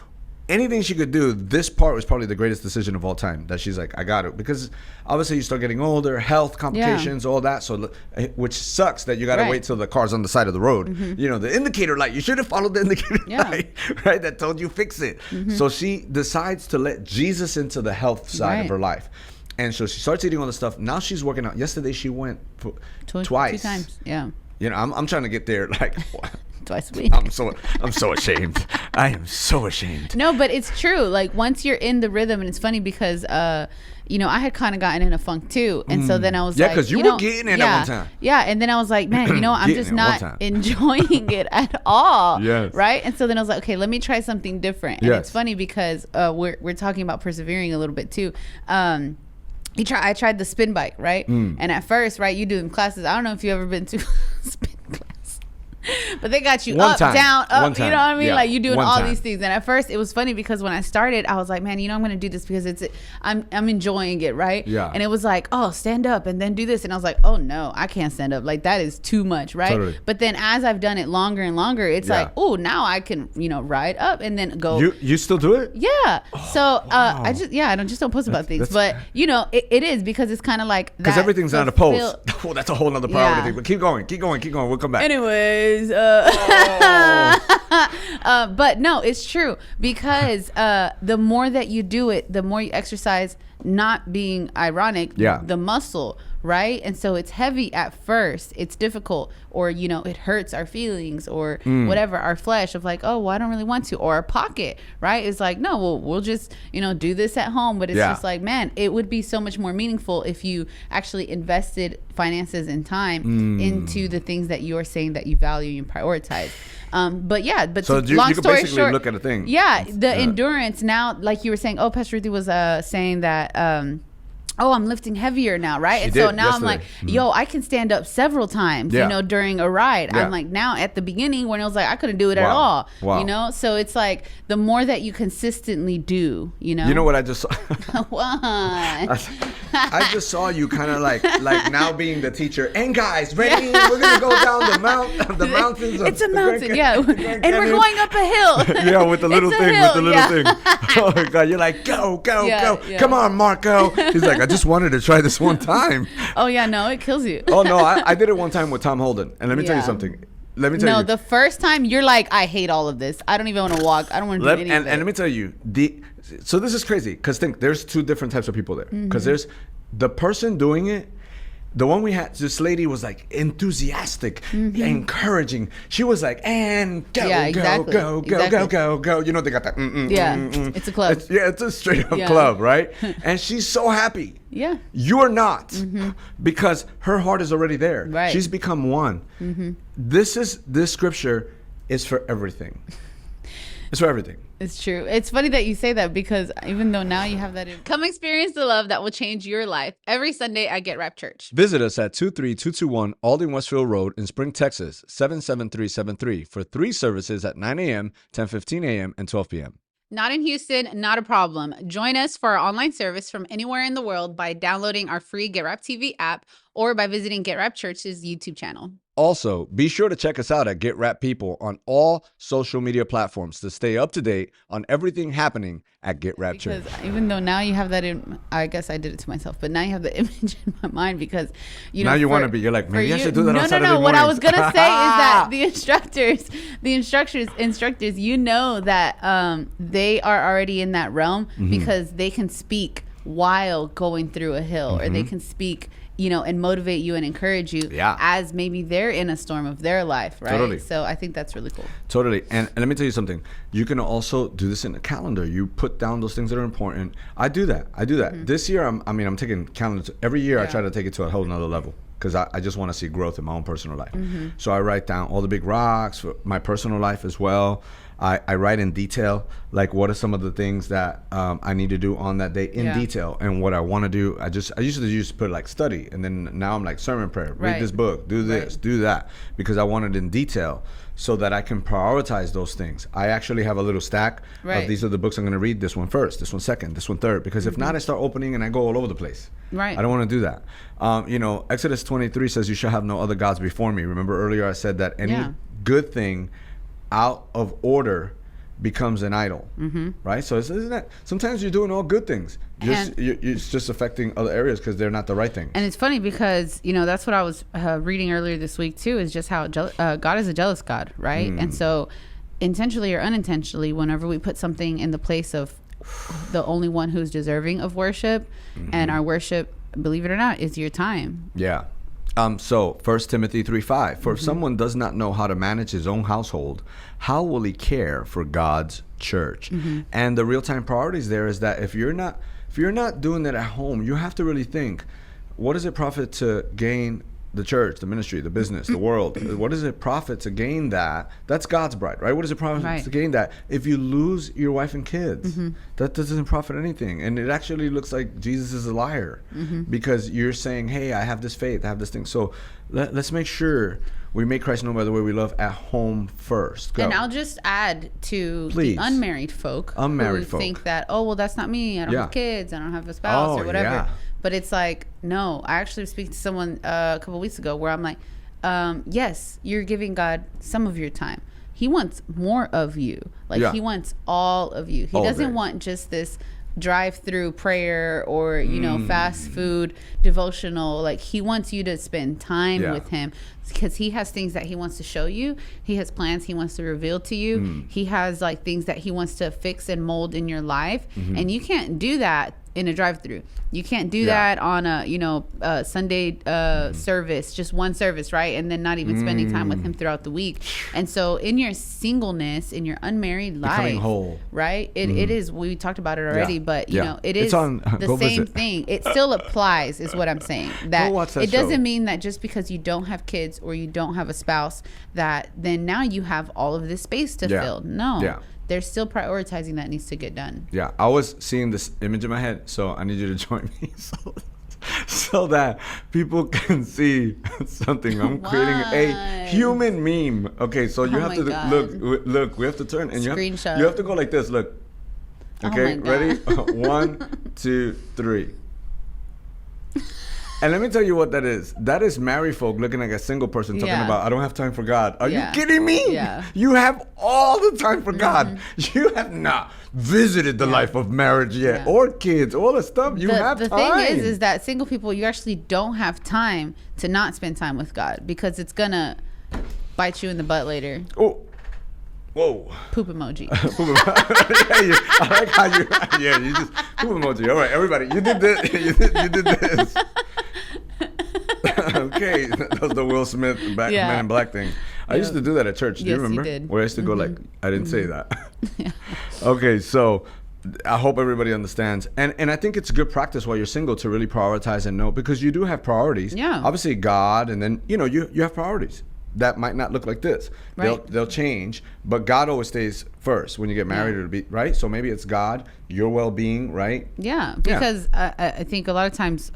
anything she could do. This part was probably the greatest decision of all time, that she's like, I got it, because obviously you start getting older, health complications, all that. So, which sucks that you got to wait till the car's on the side of the road. The indicator light, you should have followed the indicator light, right? That told you fix it. So she decides to let Jesus into the health side of her life. And so she starts eating all the stuff. Now she's working out. Yesterday she went twice. 2 times. Yeah. I'm trying to get there like twice a week. I'm so ashamed. I am so ashamed. No, but it's true. Like, once you're in the rhythm, and it's funny because I had kind of gotten in a funk too, and so then I was like, because you were getting in at one time. Yeah, and then I was like, man, I'm just not enjoying it at all. Yes. Right. And so then I was like, okay, let me try something different. And it's funny because we're talking about persevering a little bit too. I tried the spin bike, right? And at first, right, you do them classes. I don't know if you've ever been to spin class. But they got you down, up. You know what I mean? Yeah. Like, you doing all these things. And at first, it was funny because when I started, I was like, man, I'm going to do this because I'm enjoying it, right? Yeah. And it was like, oh, stand up and then do this. And I was like, oh no, I can't stand up. Like, that is too much, right? Totally. But then as I've done it longer and longer, it's like, oh, now I can, ride up and then go. You still do it? Yeah. Oh, so wow. I don't post about things, but it is, because it's kind of like that. Because everything's not a post. Oh, that's a whole nother priority thing. But keep going. We'll come back. Anyways. But no, it's true, because the more that you do it, the more you exercise, not being ironic, the muscle, right? And so it's heavy at first. It's difficult, or, you know, it hurts our feelings or whatever, our flesh of like, oh, well, I don't really want to, or our pocket, right? It's like, no, well, we'll just, you know, do this at home. But it's just like, man, it would be so much more meaningful if you actually invested finances and time into the things that you're saying that you value and prioritize. But so long you can story basically short, look at a thing. Endurance now, like you were saying, Pastor Ruthie was saying that, I'm lifting heavier now, right? And so now yesterday. I'm like, I can stand up several times, you know, during a ride. I'm like, now at the beginning when it was like, I couldn't do it at all, you know? So it's like, the more that you consistently do, you know? You know what I just saw? What? I just saw you kind of like now being the teacher. And guys, ready? We're going to go down the mountains. It's a mountain, and we're going up a hill. Yeah, with the little thing, thing. Oh my God, you're like, go. Yeah. Come on, Marco. He's like, I just wanted to try this one time. Oh yeah, no, it kills you. Oh no, I did it one time with Tom Holden, and let me tell you something. No, the first time you're like, I hate all of this. I don't even want to walk. I don't want to do anything. And let me tell you, so this is crazy because there's two different types of people there. Because there's the person doing it. The one we had, this lady was like enthusiastic, encouraging. She was like, and go. You know, they got that. It's a club. It's a straight up club, right? And she's so happy. Yeah. You're not, because her heart is already there. Right. She's become one. This scripture is for everything. It's for everything. It's true. It's funny that you say that, because even though now you have that come experience the love that will change your life every Sunday at Get Rap Church. Visit us at 23221 Alden Westfield Road in Spring, Texas, 77373 for 3 services at 9 a.m., 10:15 a.m., and 12 p.m. Not in Houston, not a problem. Join us for our online service from anywhere in the world by downloading our free Get Rap TV app or by visiting Get Rap Church's YouTube channel. Also, be sure to check us out at Get Rap People on all social media platforms to stay up to date on everything happening at Get Rap Church. Because even though now you have that I guess I did it to myself, but now you have the image in my mind, because, you know. Now you want to be, you're like, maybe I should do that on Saturday morning. What I was going to say is that the instructors, you know that they are already in that realm because they can speak while going through a hill, or they can speak, you know, and motivate you and encourage you as maybe they're in a storm of their life, right? Totally. So I think that's really cool. Totally. And let me tell you something. You can also do this in a calendar. You put down those things that are important. I do that. This year, I'm taking calendars. Every year I try to take it to a whole nother level, because I just want to see growth in my own personal life. So I write down all the big rocks for my personal life as well. I write in detail, like what are some of the things that I need to do on that day in detail, and what I want to do. I used to just put like study, and then now I'm like sermon prayer, read this book, do this, do that, because I want it in detail so that I can prioritize those things. I actually have a little stack of these are the books I'm going to read. This one first, this one second, this one third, because if not, I start opening and I go all over the place. Right. I don't want to do that. You know, Exodus 23 says you shall have no other gods before me. Remember earlier I said that any good thing out of order becomes an idol, right? So isn't that sometimes you're doing all good things, it's just affecting other areas because they're not the right thing. And it's funny because, you know, that's what I was reading earlier this week too, is just how God is a jealous God, right? And so intentionally or unintentionally, whenever we put something in the place of the only one who's deserving of worship, and our worship, believe it or not, is your time. Yeah. So 1 Timothy 3:5, for if someone does not know how to manage his own household, how will he care for God's church? And the real-time priorities there is that if you're not doing that at home, you have to really think, what does it profit to gain the church, the ministry, the business, the world? What does it profit to gain that? That's God's bride, right? What does it profit to gain that? If you lose your wife and kids, that doesn't profit anything. And it actually looks like Jesus is a liar, because you're saying, hey, I have this faith, I have this thing. So let's make sure we make Christ known by the way we love at home first. Go. And I'll just add to the unmarried folk who think that, oh, well, that's not me. I don't have kids. I don't have a spouse or whatever. Yeah. But it's like, no, I actually was speaking to someone a couple of weeks ago where I'm like, yes, you're giving God some of your time. He wants more of you. Like he wants all of you. He doesn't want just this drive-through prayer or, you know, fast food devotional. Like, he wants you to spend time with him, because he has things that he wants to show you. He has plans he wants to reveal to you. He has like things that he wants to fix and mold in your life. And you can't do that in a drive-through. You can't do that on a Sunday service, just one service, right? And then not even spending time with him throughout the week. And so in your singleness, in your unmarried life, becoming whole, right? It is. We talked about it already, but you know, it is the same thing. It still applies, is what I'm saying. That it doesn't mean that just because you don't have kids or you don't have a spouse that then now you have all of this space to fill. No. Yeah. There's still prioritizing that needs to get done. Yeah, I was seeing this image in my head, so I need you to join me so that people can see something. I'm creating a human meme. Okay, so you have to look. We have to turn and you have to go like this. Look. Okay, ready? 1, 2, 3. And let me tell you what that is. That is married folk looking like a single person talking about, I don't have time for God. Are you kidding me? Yeah. You have all the time for God. You have not visited the life of marriage yet or kids, all the stuff. You have time. The thing is that single people, you actually don't have time to not spend time with God because it's going to bite you in the butt later. Oh. Whoa. Poop emoji. I like how you just poop emoji. All right, everybody, you did this. You did this. Okay, that was the Will Smith Men in Black thing. I used to do that at church. Do you remember? You did. Where I used to go like, I didn't say that. Okay, so I hope everybody understands. And I think it's a good practice while you're single to really prioritize and know, because you do have priorities. Yeah. Obviously God, and then, you have priorities. That might not look like this. Right. They'll change, but God always stays first when you get married or to be, right? So maybe it's God, your well-being, right? Yeah, because I think a lot of times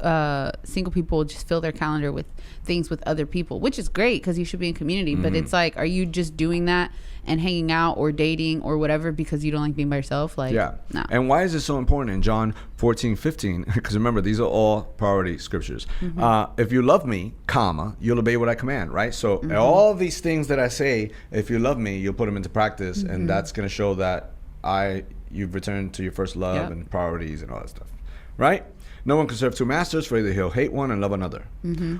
single people just fill their calendar with things with other people, which is great because you should be in community. But it's like, are you just doing that and hanging out or dating or whatever because you don't like being by yourself? Like, no. And why is this so important in John 14:15? Because remember, these are all priority scriptures. If you love me, you'll obey what I command, right? So all these things that I say, if you love me, you'll put them into practice, and that's going to show that you've returned to your first love and priorities and all that stuff, right? No one can serve two masters, for either he'll hate one and love another,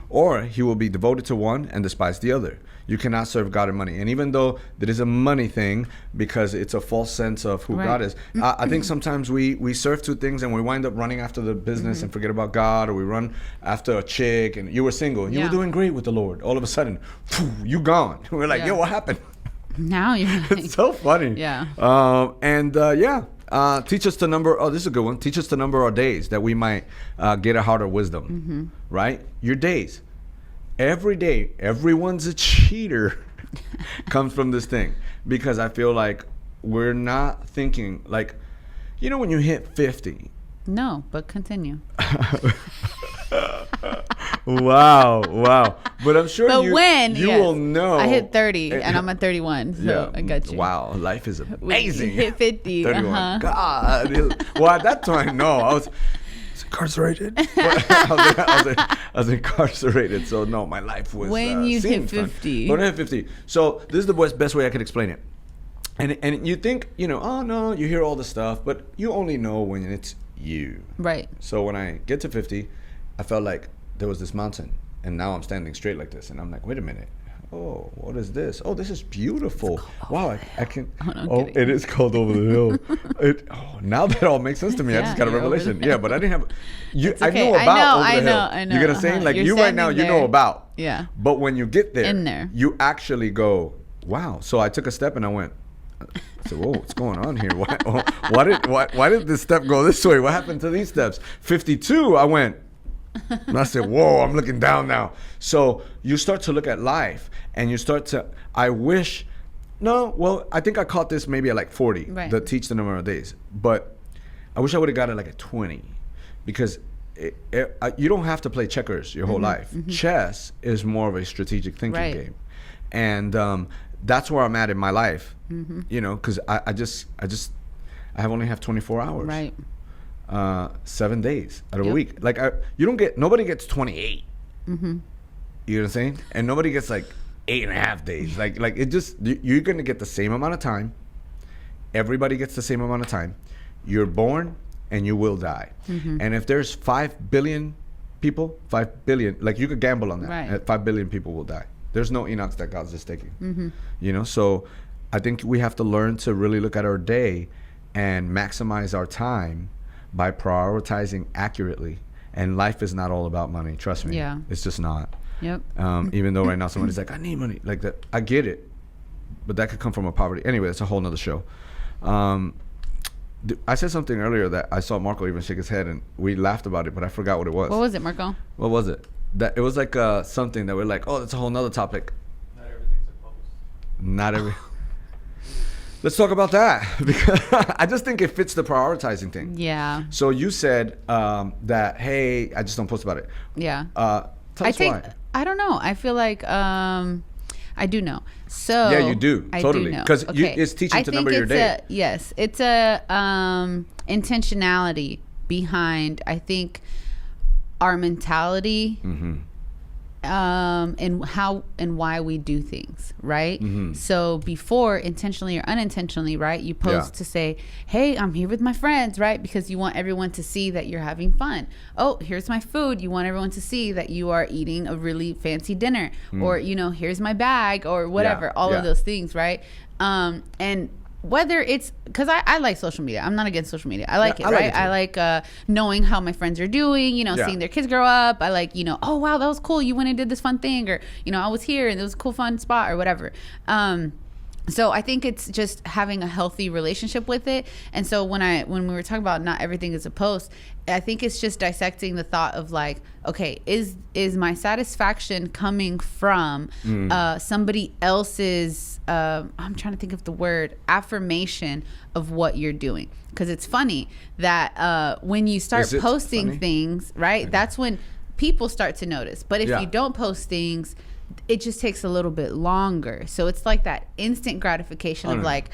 or he will be devoted to one and despise the other. You cannot serve God and money. And even though there is a money thing, because it's a false sense of who God is, I think sometimes we serve two things and we wind up running after the business and forget about God, or we run after a chick, and you were single and you were doing great with the Lord. All of a sudden, you gone. We're like, yo, what happened? Now you're like, it's so funny. Yeah. Teach us to number. Oh, this is a good one. Teach us to number our days that we might get a heart of wisdom. Right? Your days. Every day, everyone's a cheater comes from this thing, because I feel like we're not thinking like, when you hit 50. No, but continue. Wow. But I'm sure you will know. I hit 30 and I'm at 31, so I got you. Wow, life is amazing. You hit 50. 31. God. Well, at that time, no, I was incarcerated. I was incarcerated, so no, my life was when you hit 50. When I hit 50. So this is the best way I could explain it. And you think, oh no, you hear all the stuff, but you only know when it's you. Right. So when I get to 50, I felt like there was this mountain, and now I'm standing straight like this, and I'm like, wait a minute. Oh, what is this? Oh, this is beautiful. Wow, I can. Oh, it is cold over the hill. Now that all makes sense to me. I just got a revelation. Yeah, but I didn't have. I knew about over the hill. I know. You get what I'm saying? Like you right now, you know about. Yeah. But when you get there, in there, you actually go, wow. So I took a step and I went. I said, whoa, what's going on here? Why did this step go this way? What happened to these steps? 52, I went. And I said, whoa, I'm looking down now. So you start to look at life, and you start to, I think I caught this maybe at like 40, the teach the number of days. But I wish I would have got it like at 20, because you don't have to play checkers your whole life. Chess is more of a strategic thinking game. And that's where I'm at in my life, because I only have 24 hours. Right. 7 days out of a week. Like nobody gets 28. You know what I'm saying? And nobody gets like 8.5 days. Like it just, you're gonna get the same amount of time. Everybody gets the same amount of time. You're born and you will die. And if there's 5 billion people, 5 billion, like you could gamble on that. Right. 5 billion people will die. There's no Enochs that God's just taking. So I think we have to learn to really look at our day and maximize our time, by prioritizing accurately. And life is not all about money. Trust me. Yeah. It's just not. Yep. Even though right now somebody's like, I need money. Like that. I get it. But that could come from a poverty. Anyway, it's a whole nother show. I said something earlier that I saw Marco even shake his head, and we laughed about it, but I forgot what it was. What was it, Marco? What was it? That it was like something that we're like, oh, that's a whole nother topic. Not everything's a post. Not every. Let's talk about that, because I just think it fits the prioritizing thing. Yeah. So you said that, hey, I just don't post about it. Yeah. Tell us why. I don't know. I feel like I do know. So yeah, you do. Totally. Because it's teaching to number your day. Yes. It's a intentionality behind, I think, our mentality. Mm-hmm. And how and why we do things, right? Mm-hmm. So before, intentionally or unintentionally, right, you post to say, hey, I'm here with my friends, right? Because you want everyone to see that you're having fun. Oh, here's my food. You want everyone to see that you are eating a really fancy dinner. Or, here's my bag or whatever, all of those things, right? And whether it's because I like social media. I'm not against social media. I like it, right? I like knowing how my friends are doing, seeing their kids grow up. I like, oh, wow, that was cool. You went and did this fun thing, or, I was here and it was a cool, fun spot or whatever. So I think it's just having a healthy relationship with it. And so when we were talking about not everything is a post, I think it's just dissecting the thought of like, okay, is my satisfaction coming from somebody else's, I'm trying to think of the word, affirmation of what you're doing. Because it's funny that when you start posting things, right, okay, that's when people start to notice. But if you don't post things, it just takes a little bit longer. So it's like that instant gratification of like,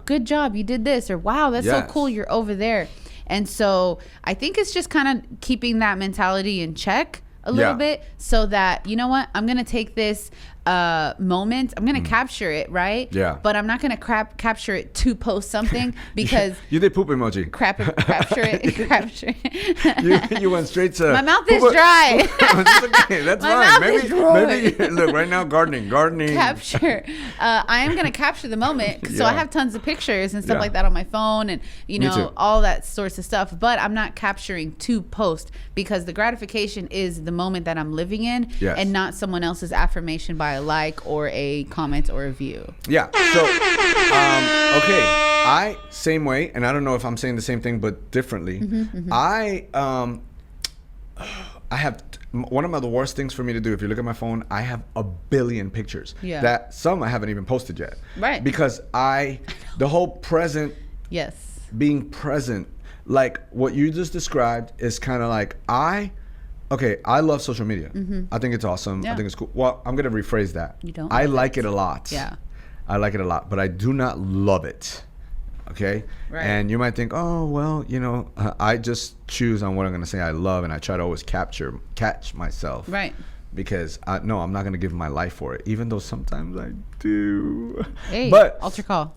good job, you did this, or wow, that's so cool, you're over there. And so I think it's just kind of keeping that mentality in check a little bit, so that, you know what, I'm going to take this moment, I'm going to capture it, right? Yeah. But I'm not going to capture it to post something, because you did poop emoji. Capture it. You went straight to my mouth is dry. Okay, that's fine. Maybe look right now, gardening. Capture. I am going to capture the moment. So I have tons of pictures and stuff like that on my phone, and all that sorts of stuff. But I'm not capturing to post, because the gratification is the moment that I'm living in, and not someone else's affirmation by a like or a comment or a view. Yeah. So, okay. I same way, and I don't know if I'm saying the same thing but differently. I have one of the worst things for me to do. If you look at my phone, I have a billion pictures that some I haven't even posted yet. Right. Because the whole present. Yes. Being present, like what you just described, is kind of like I love social media. I think it's awesome. I think it's cool. Well, I'm going to rephrase that. You don't? I like it a lot. Yeah. I like it a lot, but I do not love it. Okay? Right. And you might think, oh, well, I just choose on what I'm going to say I love, and I try to always catch myself. Right. Because I'm not going to give my life for it, even though sometimes I do. Hey, but altar call.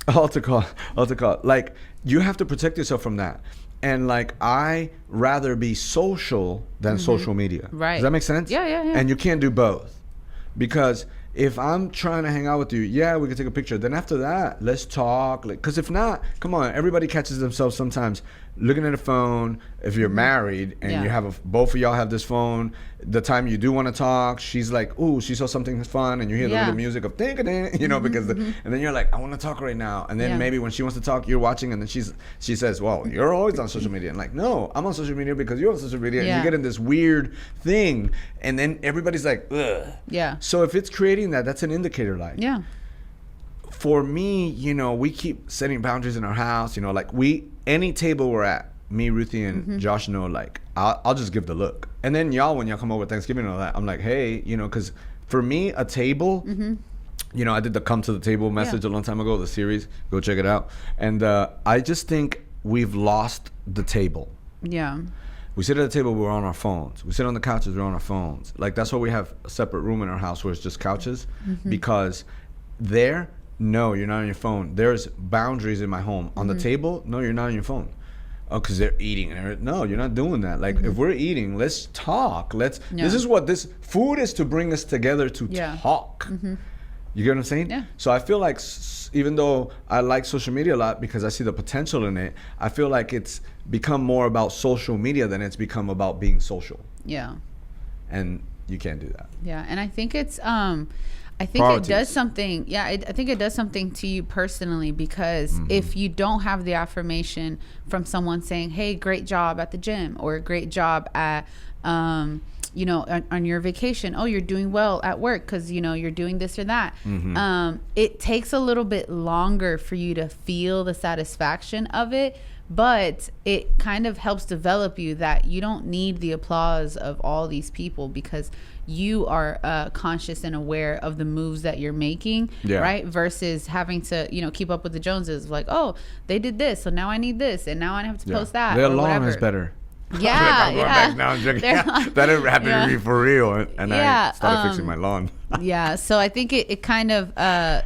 Like, you have to protect yourself from that. And like, I rather be social than social media. Right. Does that make sense? Yeah. And you can't do both. Because if I'm trying to hang out with you, we can take a picture. Then after that, let's talk. Because if not, come on, everybody catches themselves sometimes looking at a phone. If you're married and you have both of y'all have this phone, the time you do want to talk, she's like, ooh, she saw something fun, and you hear the little music of because and then you're like, I want to talk right now. And then maybe when she wants to talk, you're watching, and then she says, well, you're always on social media. And like, no, I'm on social media because you're on social media. And you get in this weird thing, and then everybody's like, ugh. Yeah. So if it's creating that's an indicator, like. Yeah. For me, we keep setting boundaries in our house, like any table we're at, me, Ruthie, and Josh know, like, I'll just give the look. And then when y'all come over Thanksgiving and all that, I'm like, hey, because for me, a table, I did the Come to the Table message a long time ago, the series. Go check it out. And I just think we've lost the table. Yeah. We sit at the table, we're on our phones. We sit on the couches, we're on our phones. Like, that's why we have a separate room in our house where it's just couches. Because no, you're not on your phone. There's boundaries in my home. On the table, no, you're not on your phone. Oh, because they're eating. No, you're not doing that. Like, if we're eating, let's talk. This is what this food is, to bring us together to talk. You get what I'm saying? Yeah. So I feel like even though I like social media a lot because I see the potential in it, I feel like it's become more about social media than it's become about being social. Yeah. And you can't do that. Yeah. And I think it's, I think Priorities. it does something. Yeah, I think it does something to you personally, because if you don't have the affirmation from someone saying, hey, great job at the gym, or great job at, you know, on your vacation, oh, you're doing well at work because, you know, you're doing this or that. It takes a little bit longer for you to feel the satisfaction of it, but it kind of helps develop you that you don't need the applause of all these people, because you are conscious and aware of the moves that you're making, right? Versus having to, you know, keep up with the Joneses, like, oh, they did this, so now I need this, and now I have to post that. Their lawn is better. Yeah, I'm going back now. I'm joking. That didn't happen to me for real, and I started fixing my lawn. Yeah, so I think it kind of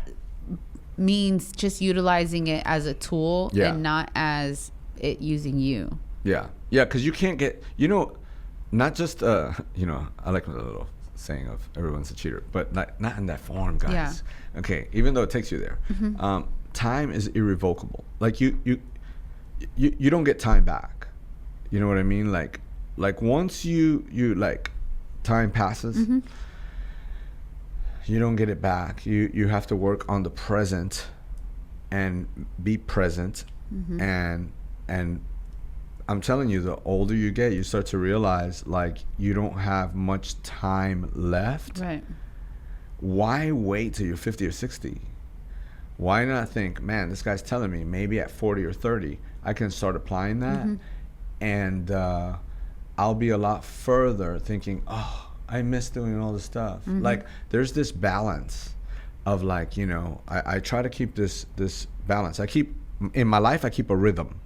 means just utilizing it as a tool and not as it using you. Yeah, because you can't get, you know, not just you know, I like the little saying of everyone's a cheater, but not in that form, guys. Okay, even though it takes you there, time is irrevocable. Like you don't get time back. You know what I mean? Like once you like, time passes, you don't get it back. You have to work on the present and be present. And I'm telling you, the older you get, you start to realize like you don't have much time left. Right. Why wait till you're 50 or 60? Why not think, man, this guy's telling me maybe at 40 or 30 I can start applying that, and I'll be a lot further thinking, oh, I miss doing all this stuff. Like there's this balance of like, you know, I try to keep this balance. In my life I keep a rhythm.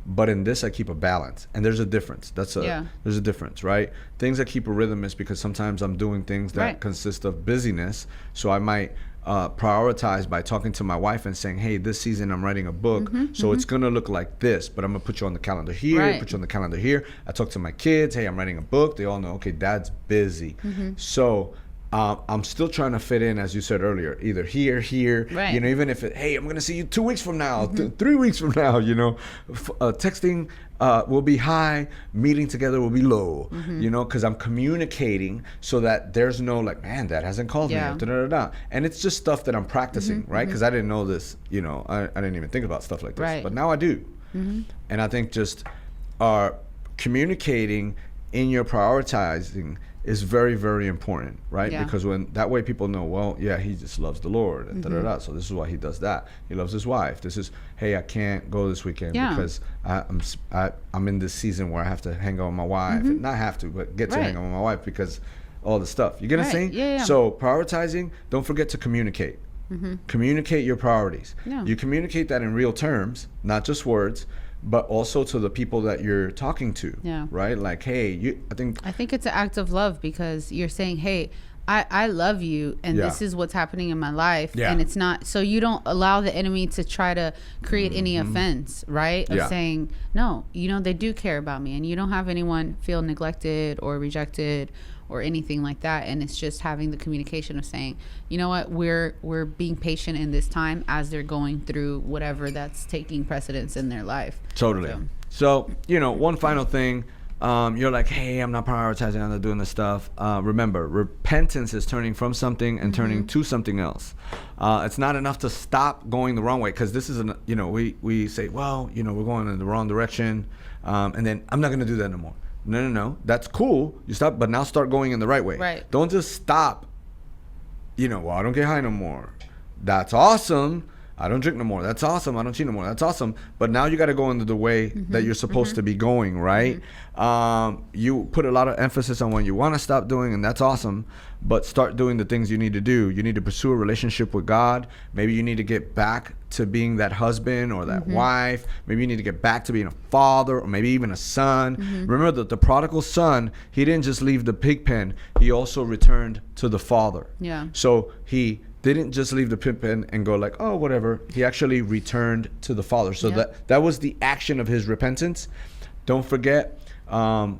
But in this I keep a balance, and there's a difference. There's a difference, right? Things that keep a rhythm is because sometimes I'm doing things that consist of busyness, so I might prioritize by talking to my wife and saying, hey, this season I'm writing a book, so it's gonna look like this, but I'm gonna put you on the calendar here, put you on the calendar here. I talk to my kids, hey, I'm writing a book. They all know, okay, dad's busy. So I'm still trying to fit in, as you said earlier, either here, you know, even if hey, I'm going to see you 2 weeks from now, 3 weeks from now, you know, texting will be high, meeting together will be low, you know, because I'm communicating so that there's no like, man, dad hasn't called me, and it's just stuff that I'm practicing, right? Because I didn't know this, you know, I didn't even think about stuff like this, but now I do. And I think just communicating in your prioritizing is very, very important, right? Because when that way people know, well, yeah, he just loves the Lord, and so this is why he does that. He loves his wife. This is, hey, I can't go this weekend because I'm in this season where I have to hang out with my wife. Not have to, but get to hang out with my wife because all the stuff. You get what I'm saying? So prioritizing, don't forget to communicate. Communicate your priorities. You communicate that in real terms, not just words, but also to the people that you're talking to, right? Like, hey, I think it's an act of love, because you're saying, hey, I love you, and this is what's happening in my life, and it's not, so you don't allow the enemy to try to create any offense, right? Of saying, no, you know, they do care about me, and you don't have anyone feel neglected or rejected or anything like that. And it's just having the communication of saying, you know what, we're being patient in this time as they're going through whatever that's taking precedence in their life. Totally. So you know, one final thing, you're like, hey, I'm not prioritizing, I'm not doing this stuff. Remember, repentance is turning from something and turning to something else. It's not enough to stop going the wrong way, because this isn't, you know, we say, well, you know, we're going in the wrong direction, and then I'm not going to do that no more. No, that's cool. You stop, but now start going in the right way. Right. Don't just stop. You know, well, I don't get high no more. That's awesome. I don't drink no more. That's awesome. I don't cheat no more. That's awesome. But now you got to go into the way that you're supposed to be going, right? You put a lot of emphasis on what you want to stop doing, and that's awesome. But start doing the things you need to do. You need to pursue a relationship with God. Maybe you need to get back to being that husband or that wife. Maybe you need to get back to being a father, or maybe even a son. Remember that the prodigal son, he didn't just leave the pig pen. He also returned to the father. So he didn't just leave the pig pen and go like, oh, whatever. He actually returned to the father. So that was the action of his repentance. Don't forget, small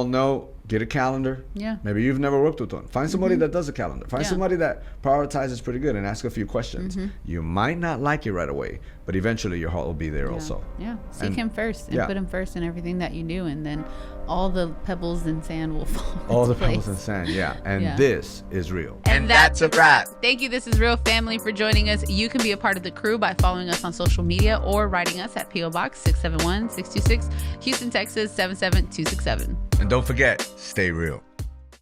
note, Get a calendar. Yeah. Maybe you've never worked with one. Find somebody that does a calendar. Find somebody that prioritizes pretty good and ask a few questions. You might not like it right away, but eventually your heart will be there also. Yeah. Seek him first and put him first in everything that you do, and then all the pebbles and sand will fall all the place. pebbles and sand, and this is real. And that's a wrap. Thank you. This is Real Family for joining us. You can be a part of the crew by following us on social media or writing us at P.O. Box 671-626, Houston, Texas 77267. And don't forget, stay real.